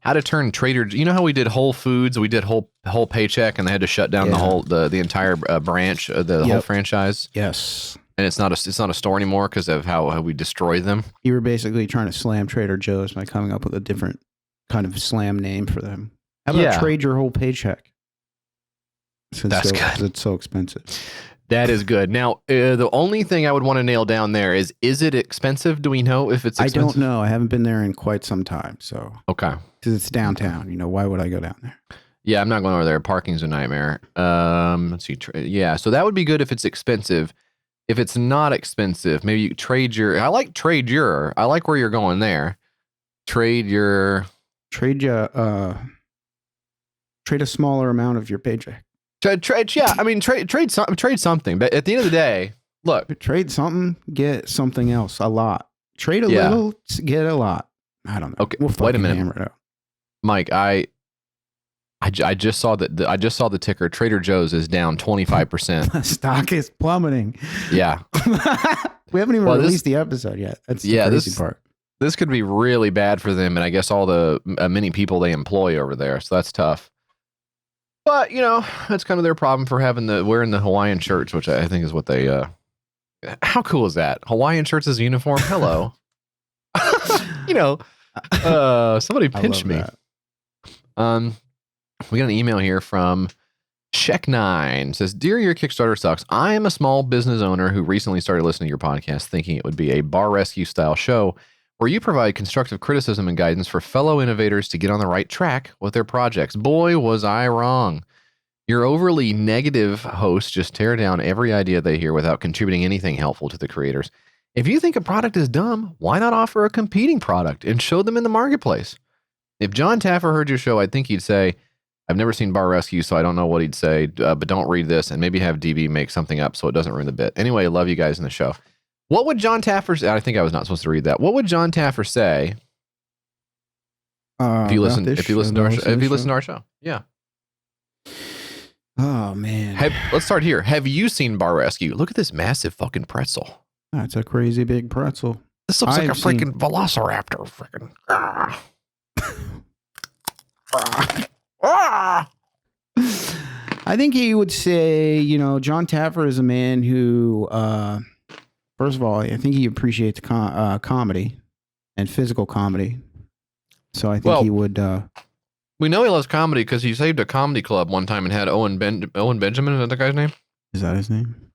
how to turn Trader. You know how we did Whole Foods? We did whole paycheck, and they had to shut down the entire branch, the whole franchise. Yes, and it's not a store anymore because of how we destroyed them. You were basically trying to slam Trader Joe's by coming up with a different kind of slam name for them. How about trade your whole paycheck? That's good. It's so expensive. That is good. Now, the only thing I would want to nail down there is it expensive? Do we know if it's expensive? I don't know. I haven't been there in quite some time. So okay, because it's downtown. You know, why would I go down there? Yeah, I'm not going over there. Parking's a nightmare. Let's see. Yeah, so that would be good if it's expensive. If it's not expensive, maybe you trade your. I like where you're going there. Trade a smaller amount of your paycheck. Trade. Yeah, I mean, trade something. But at the end of the day, look, trade something, get something else. A lot. Trade a little, get a lot. I don't know. Okay, wait a minute, Mike. I just saw that. I just saw the ticker. Trader Joe's is down 25%. Stock is plummeting. Yeah, we haven't even released the episode yet. That's the crazy part. This could be really bad for them, and I guess all the many people they employ over there. So that's tough. But you know, that's kind of their problem for wearing the Hawaiian shirts, which I think is what they. How cool is that? Hawaiian shirts as a uniform. Hello. You know, somebody pinched me. We got an email here from Check9. It says, "Dear, your Kickstarter sucks. I am a small business owner who recently started listening to your podcast, thinking it would be a bar rescue style show where you provide constructive criticism and guidance for fellow innovators to get on the right track with their projects. Boy, was I wrong. Your overly negative hosts just tear down every idea they hear without contributing anything helpful to the creators. If you think a product is dumb, why not offer a competing product and show them in the marketplace? If John Taffer heard your show, I think he'd say, I've never seen Bar Rescue, so I don't know what he'd say, but don't read this, and maybe have DB make something up so it doesn't ruin the bit. Anyway, I love you guys in the show." What would John Taffer say? I think I was not supposed to read that. What would John Taffer say if you listen to our show? Yeah. Oh man. Let's start here. Have you seen Bar Rescue? Look at this massive fucking pretzel. That's a crazy big pretzel. This looks like a freaking velociraptor. Freaking. I think he would say, you know, John Taffer is a man who, first of all, I think he appreciates comedy and physical comedy. So I think he would. We know he loves comedy because he saved a comedy club one time and had Owen Benjamin. Is that the guy's name? Is that his name?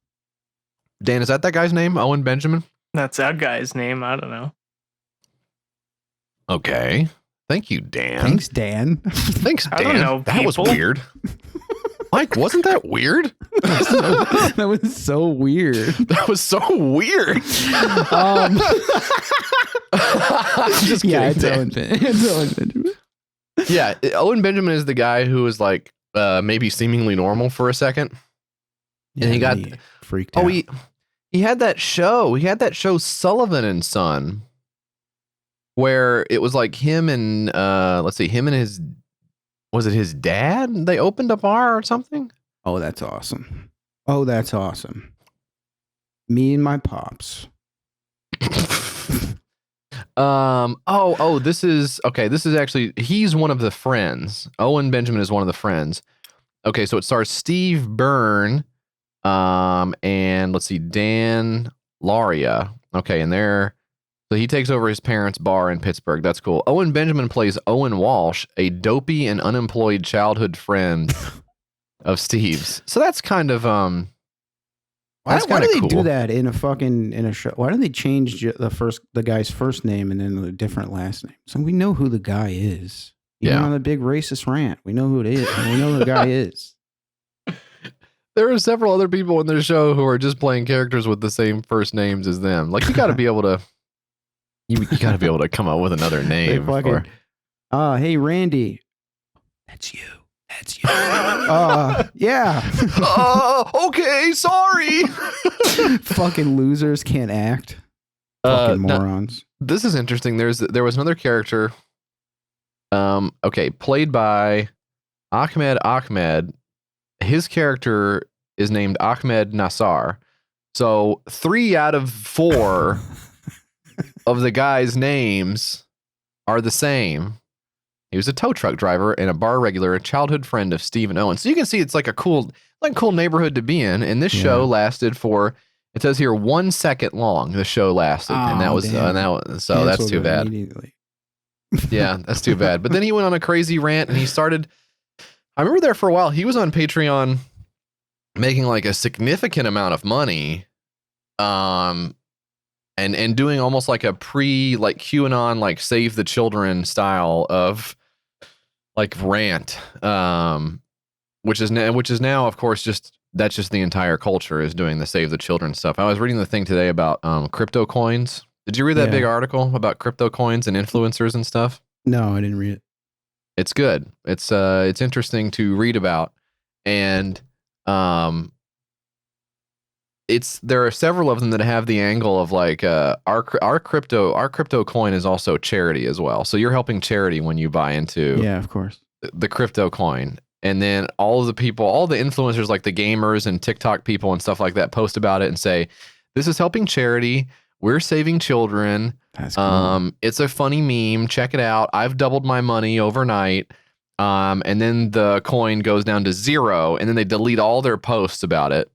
Dan, is that guy's name? Owen Benjamin? That's that guy's name. I don't know. Okay. Thank you, Dan. Thanks, Dan. Thanks, Dan. I don't know, that was weird. Mike, wasn't that weird? That was so weird. That was so weird. Just kidding. Yeah, it's Owen Benjamin. Yeah, Owen Benjamin is the guy who was like maybe seemingly normal for a second. And he got freaked out. Oh, he had that show. He had that show Sullivan and Son, where it was like him and him and his, was it his dad? They opened a bar or something. Oh, that's awesome. Oh, that's awesome. Me and my pops. This is actually, he's one of the friends. Owen Benjamin is one of the friends. Okay, so it stars Steve Byrne, and let's see, Dan Laria. Okay, and so he takes over his parents' bar in Pittsburgh. That's cool. Owen Benjamin plays Owen Walsh, a dopey and unemployed childhood friend of Steve's. So that's kind of why do they do that in a show? Why don't they change the guy's first name and then a different last name? So we know who the guy is. Even on the big racist rant, we know who it is. And we know who the guy is. There are several other people in the show who are just playing characters with the same first names as them. Like, you got to be able to. You got to be able to come up with another name. Hey, Randy. That's you. That's you. Yeah. Okay, sorry. Fucking losers can't act. Fucking morons. This is interesting. There was another character. Okay, played by Ahmed. His character is named Ahmed Nassar. So 3 out of 4 of the guys' names are the same. He was a tow truck driver and a bar regular, a childhood friend of Stephen Owen. So you can see it's like a cool neighborhood to be in. And this show lasted for, it says here, 1 second long. The show lasted, and that was so that's too bad. Yeah, that's too bad. But then he went on a crazy rant, and he started. I remember there for a while. He was on Patreon, making like a significant amount of money, and doing almost like a QAnon, like Save the Children style of like rant, which is now of course that's just the entire culture is doing the Save the Children stuff. I was reading the thing today about crypto coins. Did you read that big article about crypto coins and influencers and stuff? No, I didn't read it. It's good. It's interesting to read about, and there are several of them that have the angle of like our crypto coin is also charity as well. So you're helping charity when you buy into of course the crypto coin. And then all the influencers like the gamers and TikTok people and stuff like that post about it and say, this is helping charity. We're saving children. That's cool. It's a funny meme. Check it out. I've doubled my money overnight. And then the coin goes down to 0, and then they delete all their posts about it.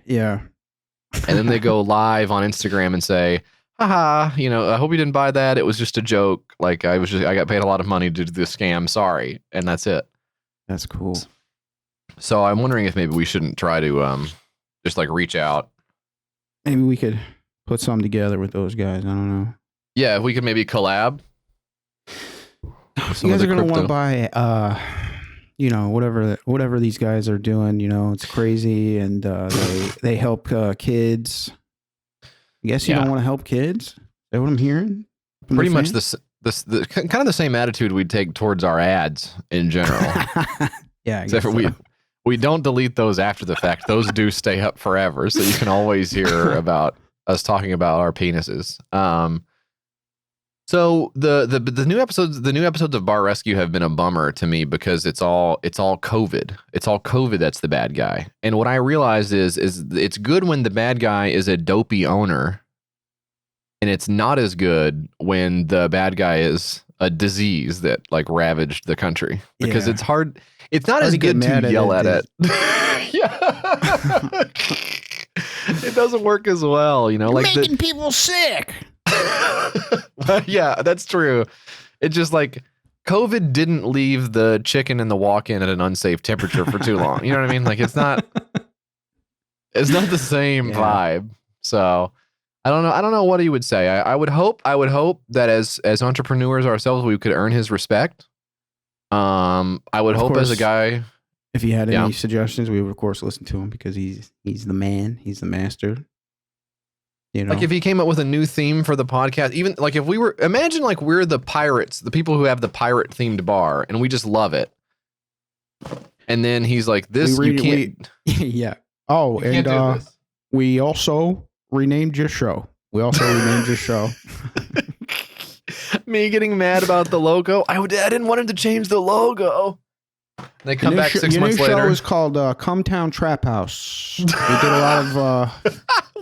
Yeah. And then they go live on Instagram and say, haha, I hope you didn't buy that. It was just a joke. Like I got paid a lot of money to do the scam. Sorry. And that's it. That's cool. So I'm wondering if maybe we shouldn't try to just like reach out. Maybe we could put something together with those guys. I don't know. Yeah, if we could maybe collab. You guys are going to want to buy, whatever these guys are doing. It's crazy, and they help kids. I guess you don't want to help kids. Is that what I'm hearing? Pretty much the kind of the same attitude we'd take towards our ads in general. Yeah, except for we don't delete those after the fact. Those do stay up forever, so you can always hear about us talking about our penises. So the new episodes of Bar Rescue have been a bummer to me because it's all COVID. It's all COVID that's the bad guy. And what I realized is it's good when the bad guy is a dopey owner, and it's not as good when the bad guy is a disease that like ravaged the country, because it's hard. It's not as good to yell at it. Yeah. It doesn't work as well, You're like making people sick. Yeah, that's true. It's just like COVID didn't leave the chicken in the walk-in at an unsafe temperature for too long. You know what I mean? Like it's not the same vibe. So I don't know what he would say. I would hope that as entrepreneurs ourselves, we could earn his respect. I would hope as a guy. If he had any suggestions, we would of course listen to him because he's the man, he's the master. Like if he came up with a new theme for the podcast, even like if imagine like we're the pirates, the people who have the pirate themed bar, and we just love it. And then he's like, you can't. Yeah. Oh, and we also renamed your show. Me getting mad about the logo. I didn't want him to change the logo. They come back 6 months later. Your show is called Come Town Trap House. We did a lot of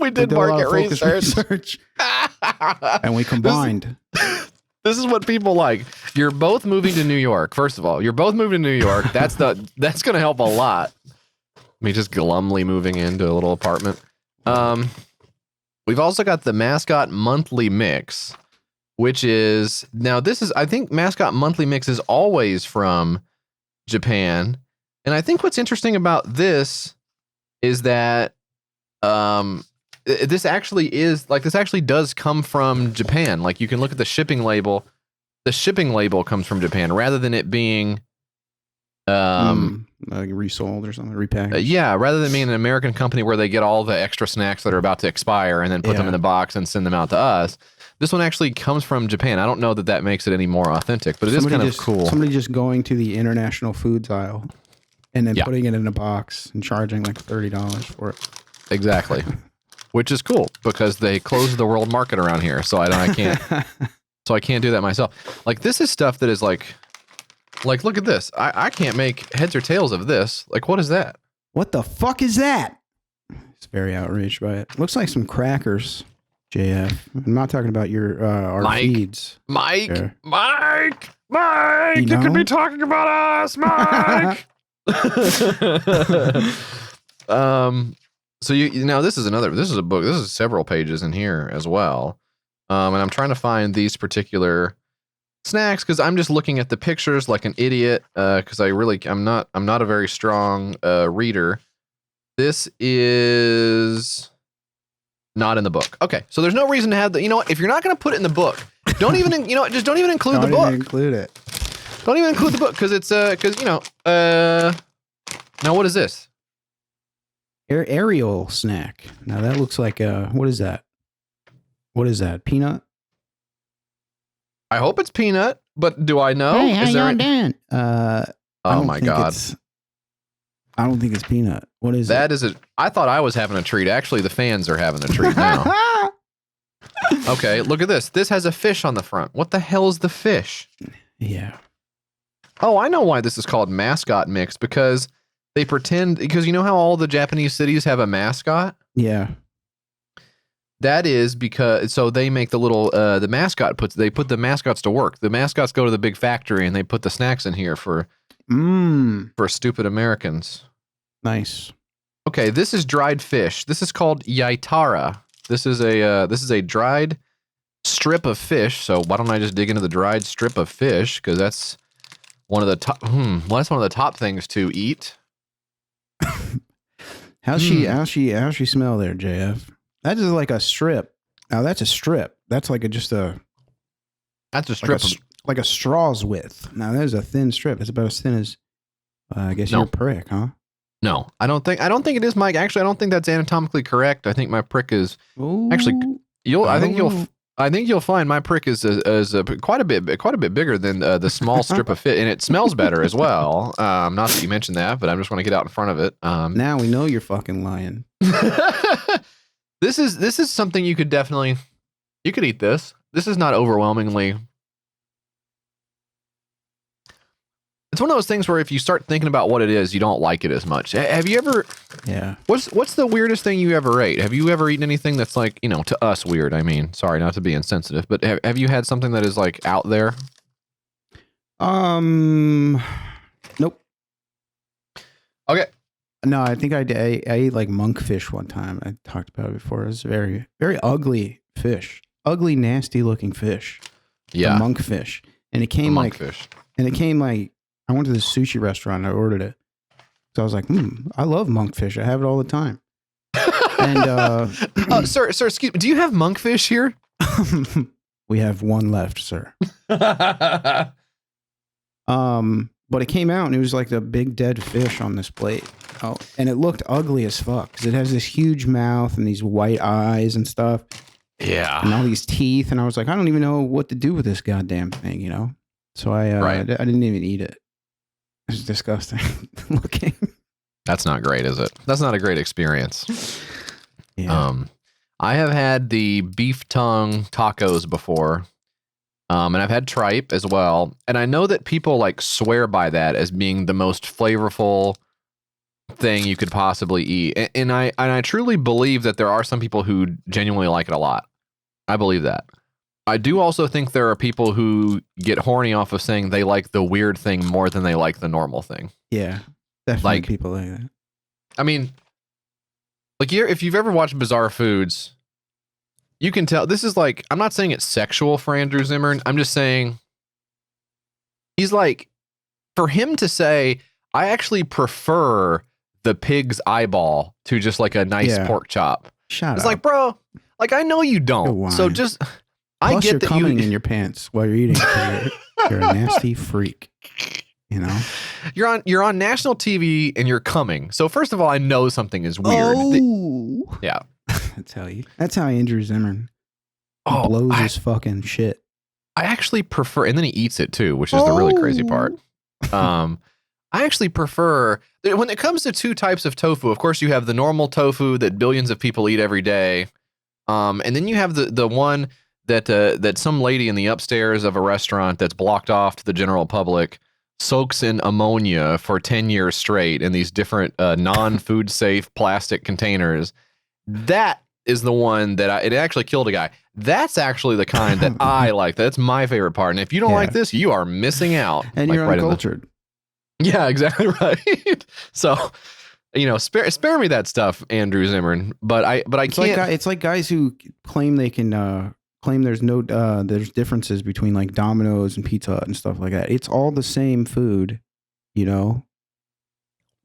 we did market research. And we combined. This is what people like. You're both moving to New York. First of all, you're both moving to New York. That's going to help a lot. Me just glumly moving into a little apartment. We've also got the Mascot Monthly Mix, which is I think Mascot Monthly Mix is always from Japan. And I think what's interesting about this is that this actually does come from Japan. Like you can look at the shipping label. The shipping label comes from Japan rather than it being like resold or something, repackaged. Rather than being an American company where they get all the extra snacks that are about to expire and then put them in the box and send them out to us. This one actually comes from Japan. I don't know that makes it any more authentic, but it is kind of cool. Somebody just going to the international foods aisle and then putting it in a box and charging like $30 for it. Exactly. which is cool because they closed the world market around here. So I can't. So I can't do that myself. Like this is stuff that is like look at this. I can't make heads or tails of this. Like what is that? What the fuck is that? It's very outraged by it. Looks like some crackers, JF. I'm not talking about your our feeds. Mike, there. Mike, you could be talking about us, Mike. So you know this is a book. This is several pages in here as well. And I'm trying to find these particular snacks because I'm just looking at the pictures like an idiot. Because I'm not a very strong reader. This is not in the book. Okay, so there's no reason to have the. You know what? If you're not going to put it in the book, don't even. Just don't even include the book. Don't even include it. Don't even include the book because it's because Now what is this? Aerial snack. Now that looks like what is that? What is that? Peanut? I hope it's peanut, but do I know? Hey, how y'all doing? Oh my god! I don't think it's peanut. What is that? It? Is it? I thought I was having a treat. Actually, the fans are having a treat now. Okay, look at this. This has a fish on the front. What the hell is the fish? Yeah. Oh, I know why this is called mascot mix because they pretend because you know how all the Japanese cities have a mascot? Yeah. That is because so they make the little the mascot they put the mascots to work. The mascots go to the big factory and they put the snacks in here for stupid Americans. Nice. Okay, this is dried fish. This is called yaitara. This is a dried strip of fish. So why don't I just dig into the dried strip of fish because that's one of the top that's one of the top things to eat. How's she smell there, JF? That is like a strip. Now that's a strip. That's like that's a strip like a straw's width. Now that is a thin strip. It's about as thin as I guess your prick, huh? No, I don't think it is, Mike. Actually, I don't think that's anatomically correct. I think my prick is actually I think you'll find my prick is quite a bit bigger than the small strip of fish, and it smells better as well. Not that you mentioned that, but I just want to get out in front of it. Now we know you're fucking lying. This is something you could eat this. This is not overwhelmingly. It's one of those things where if you start thinking about what it is, you don't like it as much. Have you ever? Yeah. What's the weirdest thing you ever ate? Have you ever eaten anything that's like, to us weird? I mean, sorry, not to be insensitive, but have you had something that is like out there? Nope. Okay. No, I think I ate like monkfish one time. I talked about it before. It was very, very ugly fish. Ugly, nasty looking fish. Yeah. The monkfish. And it came like I went to the sushi restaurant and I ordered it. So I was like, I love monkfish. I have it all the time. And sir, excuse me, do you have monkfish here? We have one left, sir. But it came out and it was like the big dead fish on this plate. Oh, and it looked ugly as fuck because it has this huge mouth and these white eyes and stuff. Yeah. And all these teeth. And I was like, I don't even know what to do with this goddamn thing, So I didn't even eat it. It was disgusting looking. That's not great, is it? That's not a great experience. Yeah. I have had the beef tongue tacos before. And I've had tripe as well. And I know that people like swear by that as being the most flavorful thing you could possibly eat. And I truly believe that there are some people who genuinely like it a lot. I believe that. I do also think there are people who get horny off of saying they like the weird thing more than they like the normal thing. Yeah, definitely people like that. I mean, like if you've ever watched Bizarre Foods, you can tell this is like, I'm not saying it's sexual for Andrew Zimmern. I'm just saying he's like, for him to say, I actually prefer the pig's eyeball to just like a nice pork chop. It's like, bro, like I know you don't. So just... Plus, I get you're that coming in your pants while you're eating. You're a nasty freak, You're on national TV and you're coming. So first of all, I know something is weird. Oh, yeah. That's how Andrew Zimmern blows his fucking shit. I actually prefer, and then he eats it too, which is the really crazy part. I actually prefer, when it comes to two types of tofu, of course you have the normal tofu that billions of people eat every day. And then you have the one that some lady in the upstairs of a restaurant that's blocked off to the general public soaks in ammonia for 10 years straight in these different non-food safe plastic containers. That is the one that it actually killed a guy. That's actually the kind that I like. That's my favorite part. And if you don't like this, you are missing out. And you're uncultured. Yeah, exactly right. So, spare me that stuff, Andrew Zimmern. But I can't. It's like guys who claim they can claim there's differences between like Domino's and Pizza Hut and stuff like that. It's all the same food,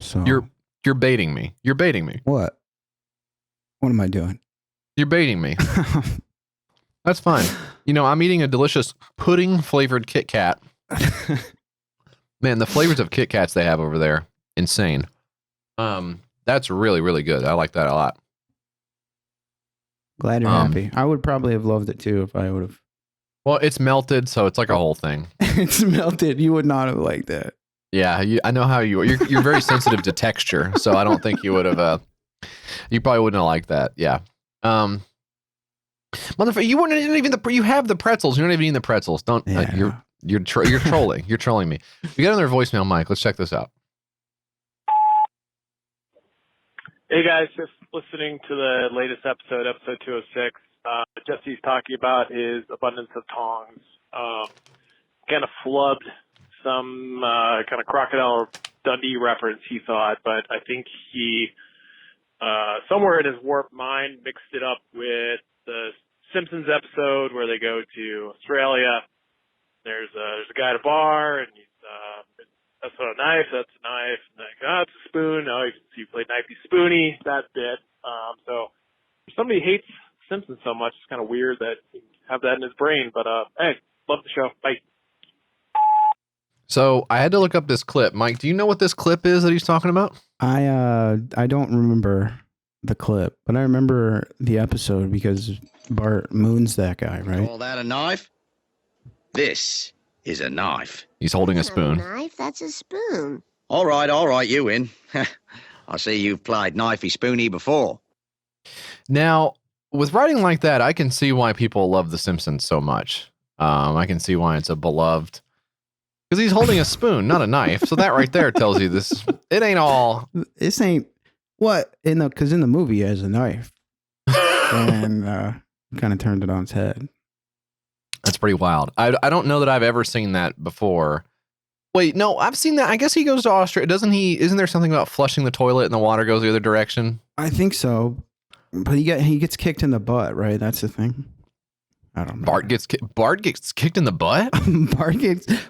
So you're baiting me. You're baiting me. What? What am I doing? You're baiting me. That's fine. I'm eating a delicious pudding flavored Kit Kat. Man, the flavors of Kit Kats they have over there, insane. That's really, really good. I like that a lot. Glad you're happy. I would probably have loved it too if I would have. Well, it's melted, so it's like a whole thing. It's melted. You would not have liked that. Yeah, I know how you are. You're very sensitive to texture, so I don't think you would have. You probably wouldn't have liked that. Yeah. Motherfucker, you weren't even you have the pretzels. You're not even eating the pretzels. Don't. Yeah. You're trolling. You're trolling me. We got another voicemail, Mike. Let's check this out. Hey guys, just listening to the latest episode 206. Jesse's talking about his abundance of tongs. Kind of flubbed some kind of Crocodile Dundee reference, he thought, but I think he somewhere in his warped mind mixed it up with the Simpsons episode where they go to Australia. There's a guy at a bar, and he's that's not a knife, that's a knife. And like, it's a spoon. Oh, you played knifey spoony, that bit. So if somebody hates Simpsons so much, it's kind of weird that he have that in his brain. But hey, love the show. Bye. So I had to look up this clip. Mike, do you know what this clip is that he's talking about? I don't remember the clip, but I remember the episode because Bart moons that guy, right? Call that a knife? This is a knife. He's holding a spoon. A knife? That's a spoon. All right, you win. I see you've played knifey spoony before. Now, with writing like that, I can see why people love The Simpsons so much. I can see why it's a beloved. Because he's holding a spoon, not a knife. So that right there tells you this. It ain't all. This ain't what because in the movie he has a knife, and kind of turned it on its head. That's pretty wild. I don't know that I've ever seen that before. Wait, no, I've seen that. I guess he goes to Australia. Isn't there something about flushing the toilet and the water goes the other direction? I think so. But he gets kicked in the butt, right? That's the thing. I don't know. Bart gets kicked in the butt?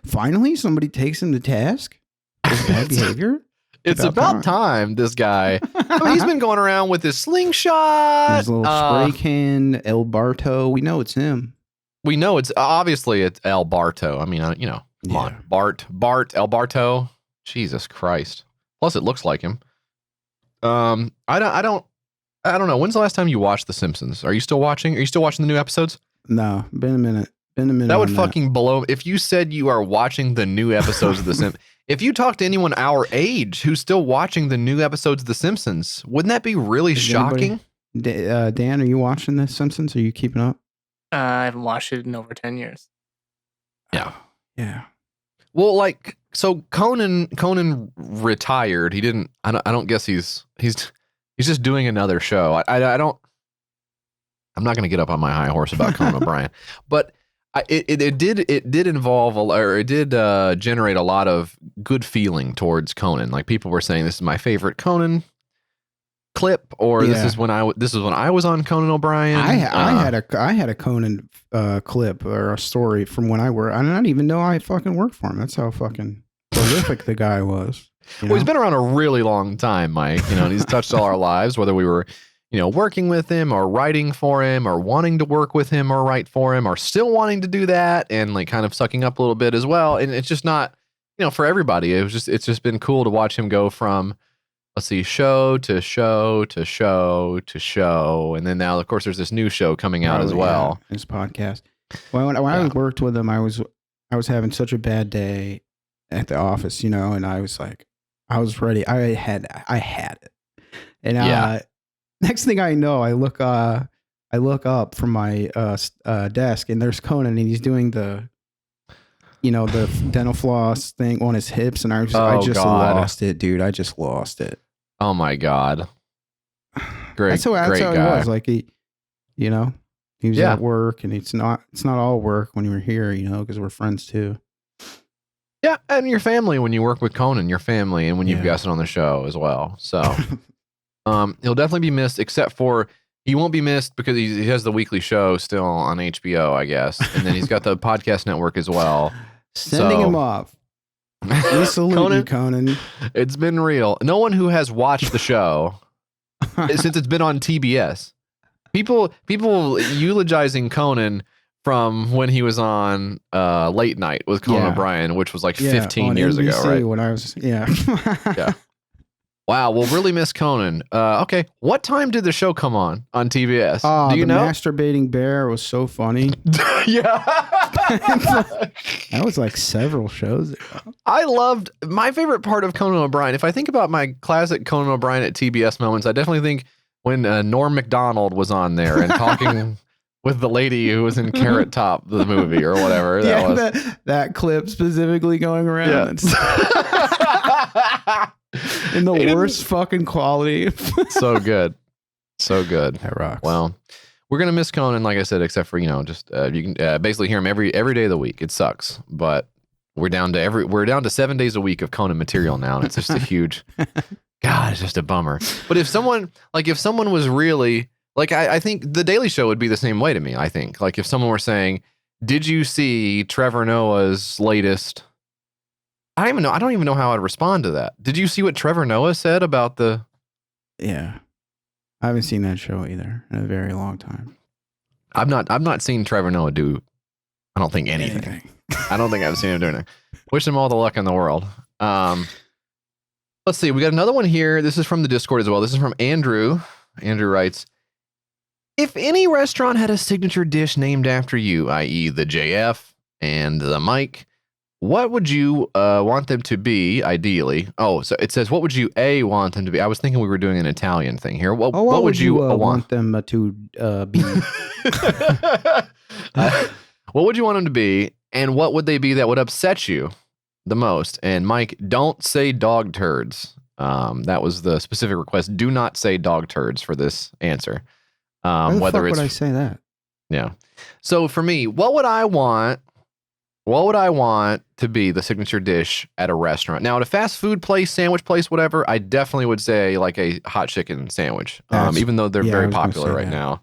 Finally somebody takes him to task for bad behavior. It's about time, this guy. He's been going around with his slingshot. His little spray can, El Barto. We know it's him. We know it's El Barto. I mean, come on. Bart, El Barto. Jesus Christ. Plus it looks like him. I don't know. When's the last time you watched The Simpsons? Are you still watching? Are you still watching the new episodes? No, been a minute. That would fucking blow. If you said you are watching the new episodes of The Simpsons, if you talk to anyone our age who's still watching the new episodes of The Simpsons, wouldn't that be really shocking? Dan, are you watching The Simpsons? Are you keeping up? I haven't watched it in over 10 years. Yeah. Yeah. Well, so Conan retired. He didn't. I don't guess he's just doing another show. I don't. I'm not going to get up on my high horse about Conan O'Brien, but it did involve it did generate a lot of good feeling towards Conan. Like people were saying, this is my favorite Conan clip, or this is when I was on Conan O'Brien. I had a Conan clip or a story from when I didn't even know I fucking worked for him. That's how fucking prolific the guy was. Well, he's been around a really long time, Mike. And he's touched all our lives, whether we were working with him or writing for him or wanting to work with him or write for him or still wanting to do that and like kind of sucking up a little bit as well. And it's just not, for everybody. It's just been cool to watch him go from, let's see, show to show to show to show. And then now, of course, there's this new show coming out as well. His podcast. Well, when I worked with him, I was having such a bad day. at the office, you know, and I was like, I was ready. I had it. And next thing I know, I look up from my desk, and there's Conan, and he's doing the dental floss thing on his hips, and I just lost it, dude. I just lost it. Oh my God. Great. That's how he was. Like he was at work, and it's not all work when you're here, you know, because we're friends too. Yeah, and your family when you work with Conan, your family, and when you've guested on the show as well. So he'll definitely be missed, except for he won't be missed because he has the weekly show still on HBO, I guess. And then he's got the podcast network as well. Sending him off. We salute you, Conan. It's been real. No one who has watched the show since it's been on TBS. People eulogizing Conan from when he was on Late Night with Conan O'Brien, which was like 15 years NBC ago, right? When I was yeah. Wow, we'll really miss Conan. Okay, what time did the show come on TBS? Do you know? Masturbating bear was so funny. Yeah. That was like several shows ago. I loved my favorite part of Conan O'Brien. If I think about my classic Conan O'Brien at TBS moments, I definitely think when Norm Macdonald was on there and talking with the lady who was in Carrot Top, the movie or whatever. That clip specifically going around. Yeah. In the worst fucking quality. So good. That rocks. Well, we're going to miss Conan, like I said, except for, just you can basically hear him every day of the week. It sucks, but we're down to 7 days a week of Conan material now. And it's just a huge, God, it's just a bummer. But if someone was really, like, I think The Daily Show would be the same way to me, I think. Like, if someone were saying, did you see Trevor Noah's latest? I don't even know how I'd respond to that. Did you see what Trevor Noah said about the... Yeah. I haven't seen that show either in a very long time. I've not seen Trevor Noah do, I don't think, anything. I don't think I've seen him doing it. Wish him all the luck in the world. Let's see. We got another one here. This is from the Discord as well. This is from Andrew. Andrew writes, if any restaurant had a signature dish named after you, i.e. the JF and the Mike, what would you want them to be, ideally? Oh, so it says, what would you, want them to be? I was thinking we were doing an Italian thing here. What would you want them to be? What would you want them to be, and what would they be that would upset you the most? And Mike, don't say dog turds. That was the specific request. Do not say dog turds for this answer. Why the fuck would I say that? Yeah. So for me, what would I want to be the signature dish at a restaurant? Now, at a fast food place, sandwich place, whatever, I definitely would say like a hot chicken sandwich. Even though they're very popular right now.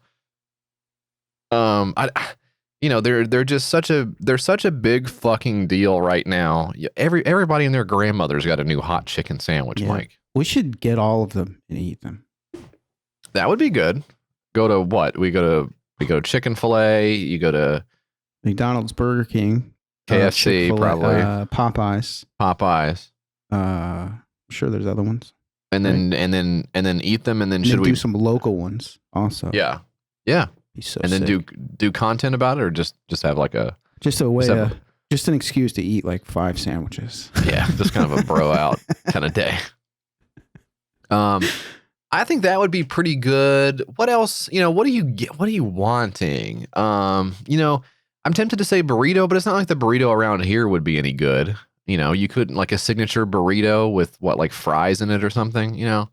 They're just such a big fucking deal right now. Everybody and their grandmother's got a new hot chicken sandwich, Mike. We should get all of them and eat them. That would be good. Go to what? We go to Chick-fil-A, you go to McDonald's, Burger King, KFC, probably Popeyes. I'm sure there's other ones. And then eat them, and then should we do some local ones also? Yeah. Be so and then do content about it, or just have like just an excuse to eat like 5 sandwiches. Yeah, just kind of a bro out kind of day. I think that would be pretty good. What else? What do you get? What are you wanting? I'm tempted to say burrito, but it's not like the burrito around here would be any good. You couldn't, like, a signature burrito with what, like, fries in it or something. I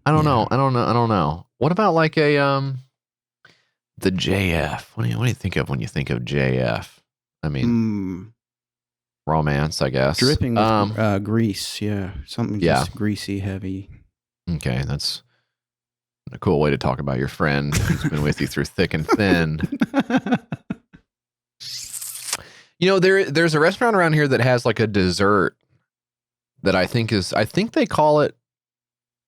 don't know. What about like a the JF? What do you think of when you think of JF? I mean, romance, I guess. Dripping with grease, something just greasy, heavy. Okay, that's a cool way to talk about your friend who's been with you through thick and thin. There's a restaurant around here that has like a dessert that I think they call it,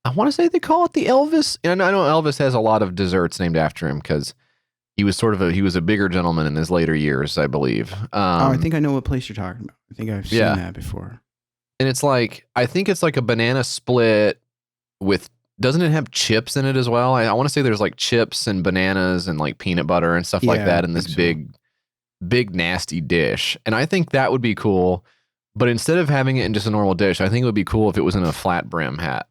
I want to say they call it the Elvis. And I know Elvis has a lot of desserts named after him because he was a bigger gentleman in his later years, I believe. I think I know what place you're talking about. I think I've seen that before. And it's like, I think it's like a banana split with, doesn't it have chips in it as well? I want to say there's like chips and bananas and like peanut butter and stuff like that in this big nasty dish. And I think that would be cool But instead of having it in just a normal dish, I think it would be cool if it was in a flat brim hat.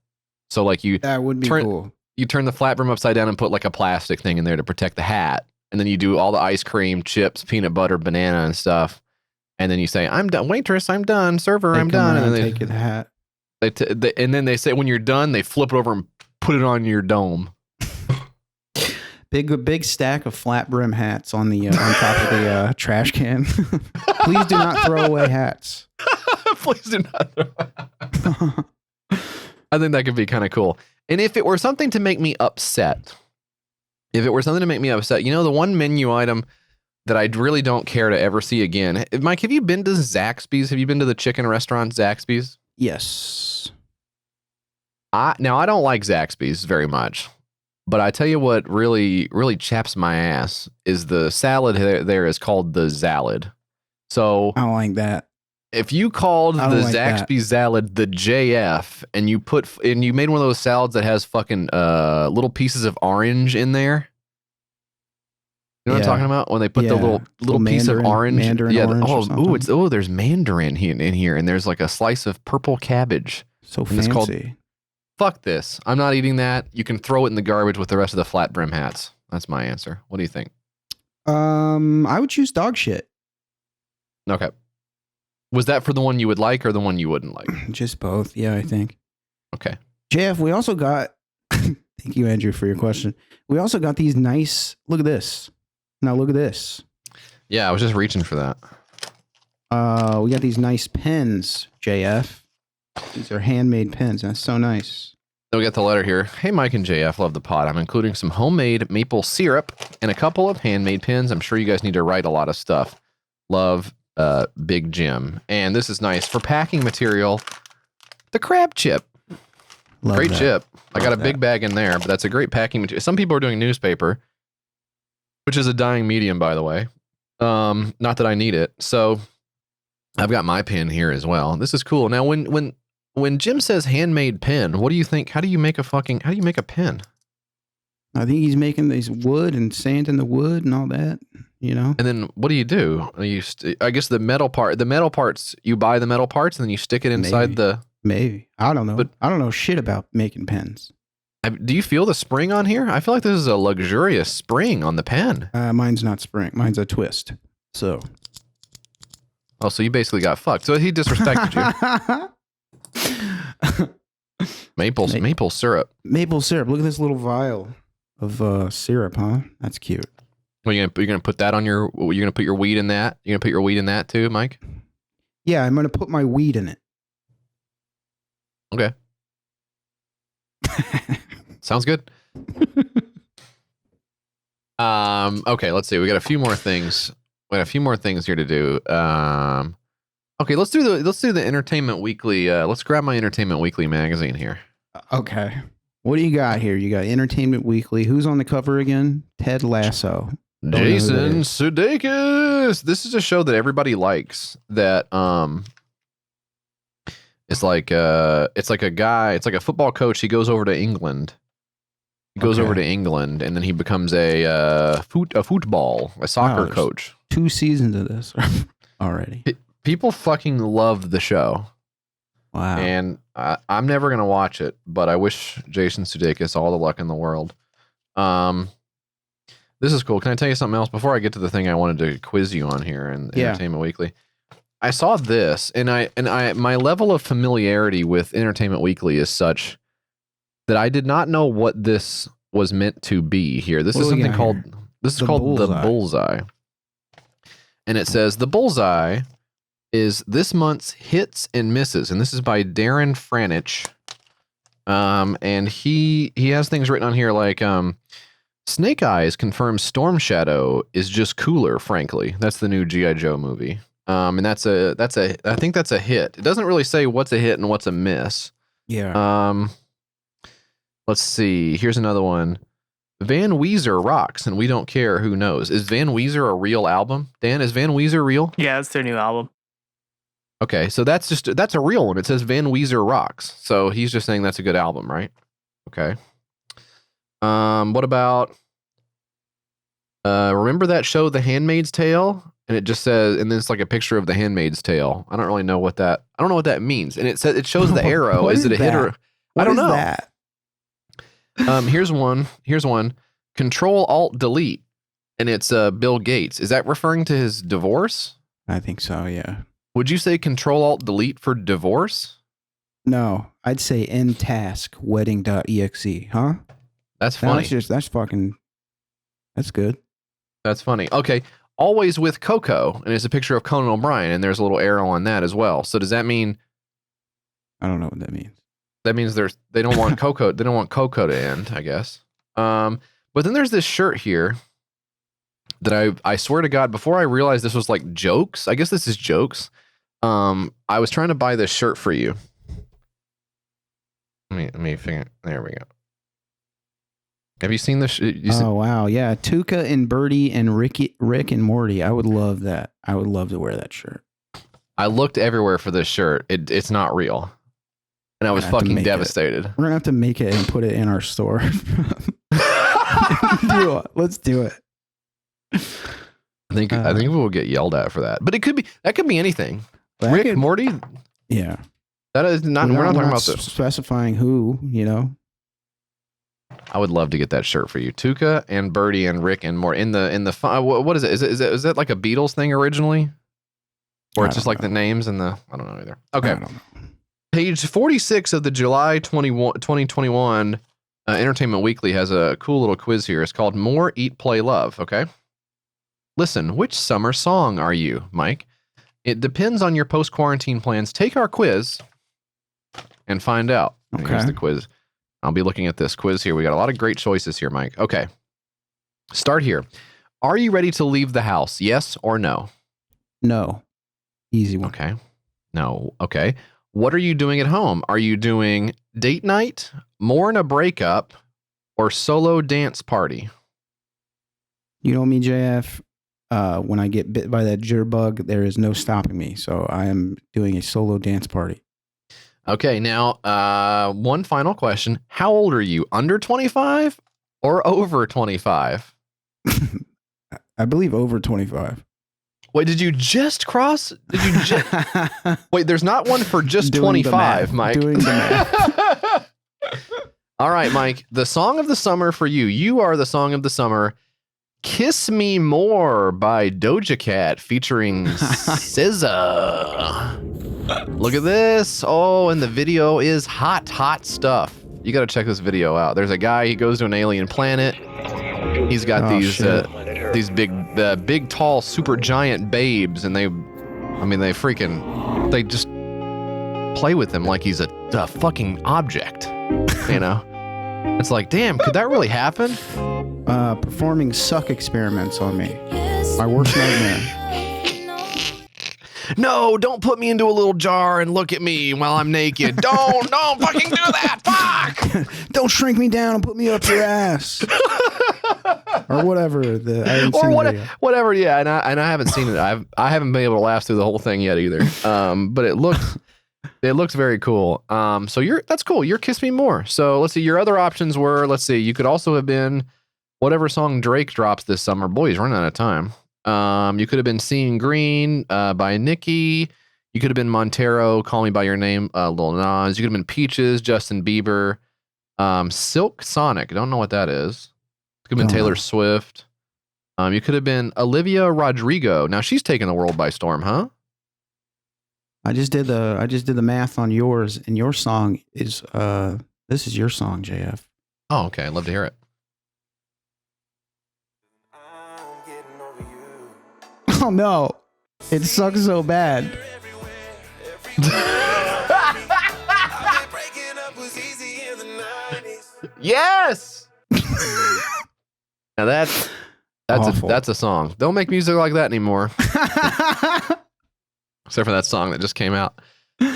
So like That would be cool. You turn the flat brim upside down and put like a plastic thing in there to protect the hat. And then you do all the ice cream, chips, peanut butter, banana, and stuff. And then you say, I'm done. Waitress, I'm done. Server, I'm done. And then they take the hat. And then they say, when you're done, they flip it over and put it on your dome. Big stack of flat brim hats on the on top of the trash can. Please do not throw away hats. Please do not throw I think that could be kind of cool. And if it were something to make me upset, you know, the one menu item that I really don't care to ever see again. Mike, have you been to Zaxby's? Have you been to the chicken restaurant Zaxby's? Yes. Now, I don't like Zaxby's very much, but I tell you what really, really chaps my ass is the salad there is called the Zalad. So I don't like that. If you called the Zaxby's salad the JF and you made one of those salads that has fucking little pieces of orange in there. You know what I'm talking about? When they put the little piece of orange. Mandarin orange there's mandarin in here, and there's like a slice of purple cabbage. So fancy. Fuck this. I'm not eating that. You can throw it in the garbage with the rest of the flat brim hats. That's my answer. What do you think? I would choose dog shit. Okay. Was that for the one you would like or the one you wouldn't like? Just both. Yeah, I think. Okay. JF, we also got, thank you, Andrew, for your question. We also got these nice, look at this. Now look at this. Yeah, I was just reaching for that. We got these nice pens, JF. These are handmade pens. That's so nice. So we got the letter here. Hey, Mike and JF, love the pod. I'm including some homemade maple syrup and a couple of handmade pens. I'm sure you guys need to write a lot of stuff. Love, Big Jim. And this is nice for packing material. The crab chip. Love great that. chip. I got a big bag in there, but that's a great packing material. Some people are doing newspaper, which is a dying medium, by the way. Not that I need it. So I've got my pen here as well. This is cool. Now, when Jim says handmade pen, what do you think? How do you make a pen? I think he's making these wood and sanding the wood and all that, you know? And then what do? I guess the metal parts, you buy the metal parts and then you stick it inside Maybe. I don't know. But I don't know shit about making pens. Do you feel the spring on here? I feel like this is a luxurious spring on the pen. Mine's not spring. Mine's a twist. So. Oh, so you basically got fucked. So he disrespected you. Maple syrup. Maple syrup. Look at this little vial of syrup, huh? That's cute. Well, you're gonna put that on you're gonna put your weed in that? You're gonna put your weed in that too, Mike? Yeah, I'm gonna put my weed in it. Okay. Sounds good. Okay, let's see. We got a few more things. Here to do. Okay, let's do the Entertainment Weekly. Let's grab my Entertainment Weekly magazine here. Okay. What do you got here? You got Entertainment Weekly. Who's on the cover again? Ted Lasso. Jason Sudeikis. This is a show that everybody likes. That it's like a football coach. He goes over to England. And then he becomes a soccer coach. 2 seasons of this already. People fucking love the show. Wow. And I'm never going to watch it, but I wish Jason Sudeikis all the luck in the world. This is cool. Can I tell you something else before I get to the thing I wanted to quiz you on here in Entertainment Weekly? I saw this, and my level of familiarity with Entertainment Weekly is such that I did not know what this was meant to be here. This is something called the Bullseye. And it says the Bullseye is this month's hits and misses, and this is by Darren Franich. And he has things written on here like Snake Eyes confirms Storm Shadow is just cooler, frankly. That's the new G.I. Joe movie. And I think that's a hit. It doesn't really say what's a hit and what's a miss. Yeah. Let's see. Here's another one. Van Weezer rocks, and we don't care who knows. Is Van Weezer a real album? Dan, is Van Weezer real? Yeah, it's their new album. Okay, so that's a real one. It says Van Weezer rocks. So he's just saying that's a good album, right? Okay. What about Remember that show, The Handmaid's Tale? And it just says, and then it's like a picture of The Handmaid's Tale. I don't really know what that. I don't know what that means. And it says it shows the arrow. Is it a hit or? I don't know. That? Here's one. Control Alt Delete, and it's Bill Gates. Is that referring to his divorce? I think so. Yeah. Would you say Control Alt Delete for divorce? No, I'd say end task wedding.exe. Huh? That's funny. That's good. That's funny. Okay. Always with Coco, and it's a picture of Conan O'Brien, and there's a little arrow on that as well. So does that mean? I don't know what that means. That means they don't want Coco. They don't want Coco to end, I guess. But then there's this shirt here that I swear to God, before I realized this was like jokes. I guess this is jokes. I was trying to buy this shirt for you. Let me figure. There we go. Have you seen this? Oh, wow. Yeah. Tuca and Birdie and Rick and Morty. I would love that. I would love to wear that shirt. I looked everywhere for this shirt. It's not real. And I was fucking devastated. We're going to have to make it and put it in our store. Let's do it. I think we'll get yelled at for that. But that could be anything. Rick, Morty? Yeah. That is not, we're not talking about this. Specifying who, you know. I would love to get that shirt for you. Tuca and Birdie and Rick and more in the what is it? Is that like a Beatles thing originally? Or it's just like the names and the I don't know either. Okay. I don't know. Page 46 of the July 2021 Entertainment Weekly has a cool little quiz here. It's called More Eat Play Love, okay? Listen, which summer song are you, Mike? It depends on your post-quarantine plans. Take our quiz and find out. Okay. Here's the quiz. I'll be looking at this quiz here. We got a lot of great choices here, Mike. Okay. Start here. Are you ready to leave the house? Yes or no? No. Easy one. Okay. No. Okay. What are you doing at home? Are you doing date night, mourn a breakup, or solo dance party? You know me, JF. When I get bit by that jitterbug, there is no stopping me. So I am doing a solo dance party. Okay, now, one final question. How old are you? Under 25 or over 25? I believe over 25. Wait, did you just cross? Wait, there's not one for just 25, Mike. Doing the math. All right, Mike. The song of the summer for you. You are the song of the summer. Kiss Me More by Doja Cat featuring SZA. Look at this. Oh, and the video is hot stuff. You got to check this video out. There's a guy, he goes to an alien planet. He's got these big, tall, super giant babes, and they just play with him like he's a fucking object. You know? It's like, damn, could that really happen? Performing suck experiments on me. My worst nightmare. No, don't put me into a little jar and look at me while I'm naked. Don't fucking do that. Fuck! Don't shrink me down and put me up your ass. Or whatever. Whatever. Yeah, and I haven't seen it. I haven't been able to laugh through the whole thing yet either. But it looks very cool. So that's cool. You're Kiss Me More. So let's see. Your other options were, you could also have been whatever song Drake drops this summer. Boy, he's running out of time. You could have been Seeing Green by Nicki. You could have been Montero, Call Me By Your Name, Lil Nas. You could have been Peaches, Justin Bieber. Silk Sonic. I don't know what that is. It could have been Taylor Swift. You could have been Olivia Rodrigo. Now she's taking the world by storm, huh? I just did the math on yours, and your song is this is your song, JF. Oh, okay. I'd love to hear it. Oh no, it sucks so bad. Yes. Now that's a song. Don't make music like that anymore. Except for that song that just came out. We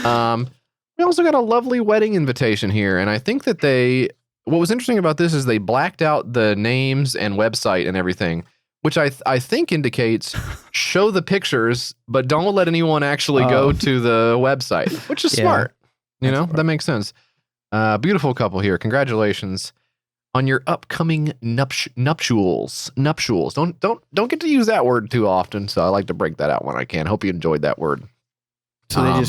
also got a lovely wedding invitation here, and I think that what was interesting about this is they blacked out the names and website and everything, which I think indicates show the pictures, but don't let anyone actually go to the website, which is smart. You know, that makes sense. Beautiful couple here. Congratulations. on your upcoming nuptials. Don't get to use that word too often, so I like to break that out when I can. Hope you enjoyed that word. So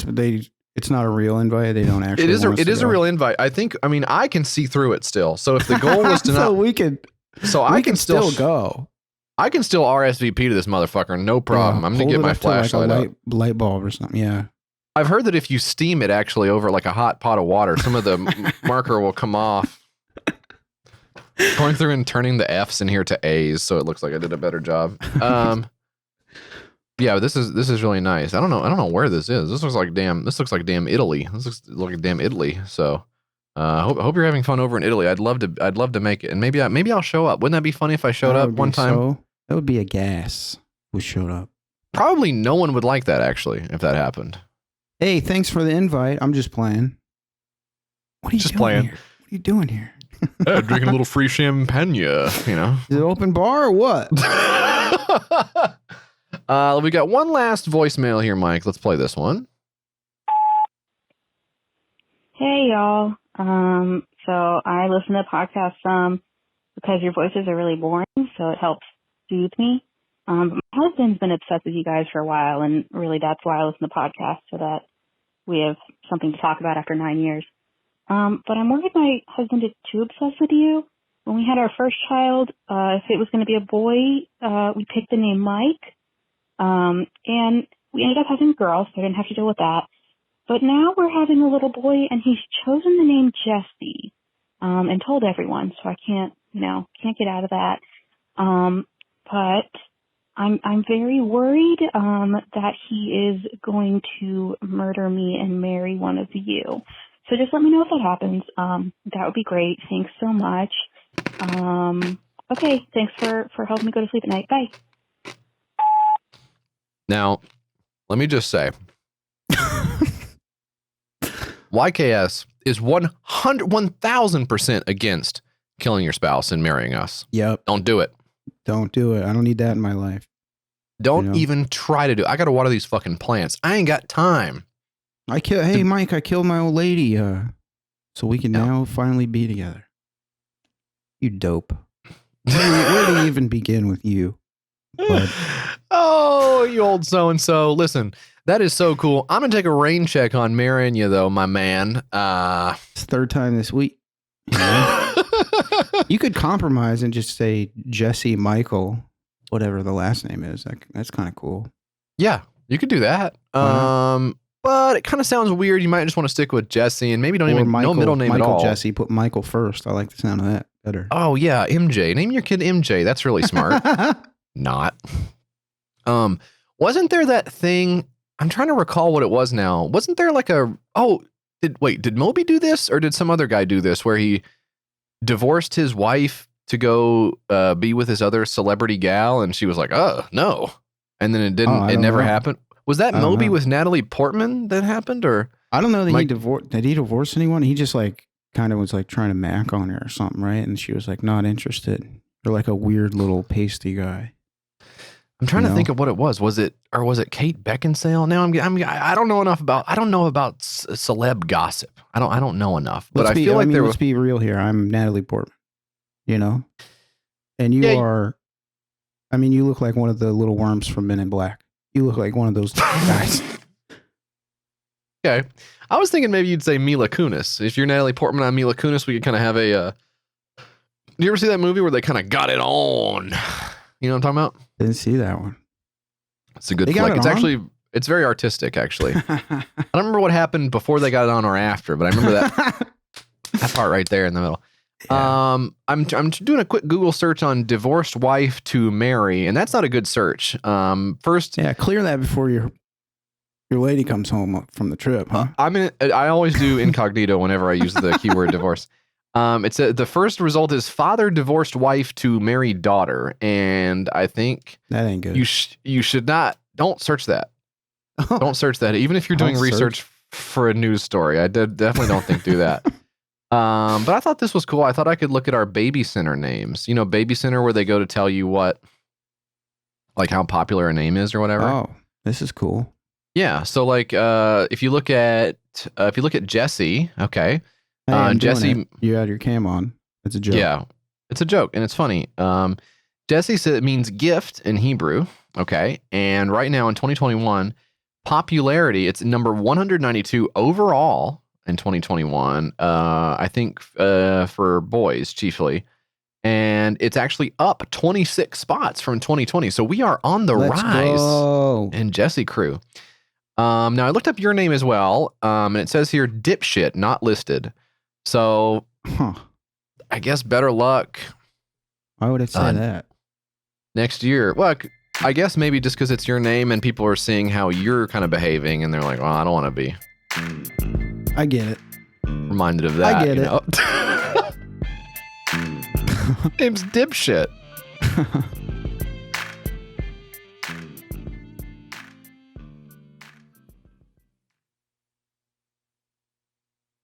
it's not a real invite. They don't actually. It is a real invite. I mean, I can see through it still. So if the goal was to I can still go. I can still RSVP to this motherfucker, no problem. I'm gonna get my flashlight out. Light bulb or something. Yeah. I've heard that if you steam it actually over like a hot pot of water, some of the marker will come off. Going through and turning the F's in here to A's, so it looks like I did a better job. Yeah, this is really nice. I don't know where this is. This looks like damn Italy. This looks like damn Italy. So hope you're having fun over in Italy. I'd love to make it, and maybe I'll show up. Wouldn't that be funny if I showed up one time? That would be a gas. We showed up. Probably no one would like that actually if that happened. Hey, thanks for the invite. I'm just playing. What are you doing here? What are you doing here? Drinking a little free champagne, you know. Is it open bar or what? We got one last voicemail here, Mike. Let's play this one. Hey, y'all. So I listen to podcasts because your voices are really boring, so it helps soothe me. My husband's been obsessed with you guys for a while, and really that's why I listen to podcasts, so that we have something to talk about after 9 years. But I'm worried my husband is too obsessed with you. When we had our first child, if it was going to be a boy, we picked the name Mike. And we ended up having girls, so I didn't have to deal with that. But now we're having a little boy, and he's chosen the name Jesse, and told everyone, so I can't get out of that. But I'm very worried, that he is going to murder me and marry one of you. So just let me know if that happens. That would be great. Thanks so much. Okay, thanks for helping me go to sleep at night. Bye. Now, let me just say, YKS is 1000% against killing your spouse and marrying us. Yep. Don't do it. Don't do it. I don't need that in my life. Don't even try to do it. I got to water these fucking plants. I ain't got time. Hey, Mike, I killed my old lady, so we can now finally be together. You dope. Where do you even begin with you? But, oh, you old so-and-so. Listen, that is so cool. I'm going to take a rain check on marrying you, though, my man. It's third time this week. You know? You could compromise and just say Jesse Michael, whatever the last name is. That's kind of cool. Yeah, you could do that. But it kind of sounds weird. You might just want to stick with Jesse and maybe don't even no middle name at all. Jesse, put Michael first. I like the sound of that better. Oh, yeah, MJ. Name your kid MJ. That's really smart. Not. Wasn't there that thing? I'm trying to recall what it was now. Wasn't there like did Moby do this or did some other guy do this where he divorced his wife to go be with his other celebrity gal and she was like, oh, no. And then it never happened. Was that Moby with Natalie Portman that happened or? I don't know that did he divorce anyone? He just kind of was trying to mac on her or something, right? And she was not interested. Or like a weird little pasty guy. I'm trying to think of what it was. Was it Kate Beckinsale? Now I don't know enough about celeb gossip. I don't know enough. But let's be real here. I'm Natalie Portman. And you are. I mean, you look like one of the little worms from Men in Black. You look like one of those guys. Okay, I was thinking maybe you'd say Mila Kunis. If you're Natalie Portman, I'm Mila Kunis. We could kind of have a. Do you ever see that movie where they kind of got it on? You know what I'm talking about? Didn't see that one. It's a good flick. It's very artistic, actually. I don't remember what happened before they got it on or after, but I remember that part right there in the middle. Yeah. I'm doing a quick Google search on divorced wife to marry, and that's not a good search. First, clear that before your lady comes home from the trip, huh? I always do incognito whenever I use the keyword divorce. It's the first result is father divorced wife to married daughter, and I think that ain't good. You should not. Don't search that. Don't search that. Even if you're doing research for a news story, I definitely don't think do that. But I thought this was cool. I thought I could look at our baby center names. Baby center where they go to tell you how popular a name is or whatever. Oh, this is cool. Yeah. So if you look at Jesse, okay. Jesse, you had your cam on. It's a joke. Yeah, it's a joke and it's funny. Jesse said it means gift in Hebrew. Okay, and right now in 2021, popularity, it's number 192 overall in 2021. I think for boys chiefly, and it's actually up 26 spots from 2020. So we are on the rise in Jesse crew. Now I looked up your name as well, and it says here dipshit not listed. So I guess better luck. Why would it say that? Next year. Well, I guess maybe just because it's your name and people are seeing how you're kind of behaving and they're like, well, I don't want to be. I get it. Reminded of that. I get it. Name's dipshit.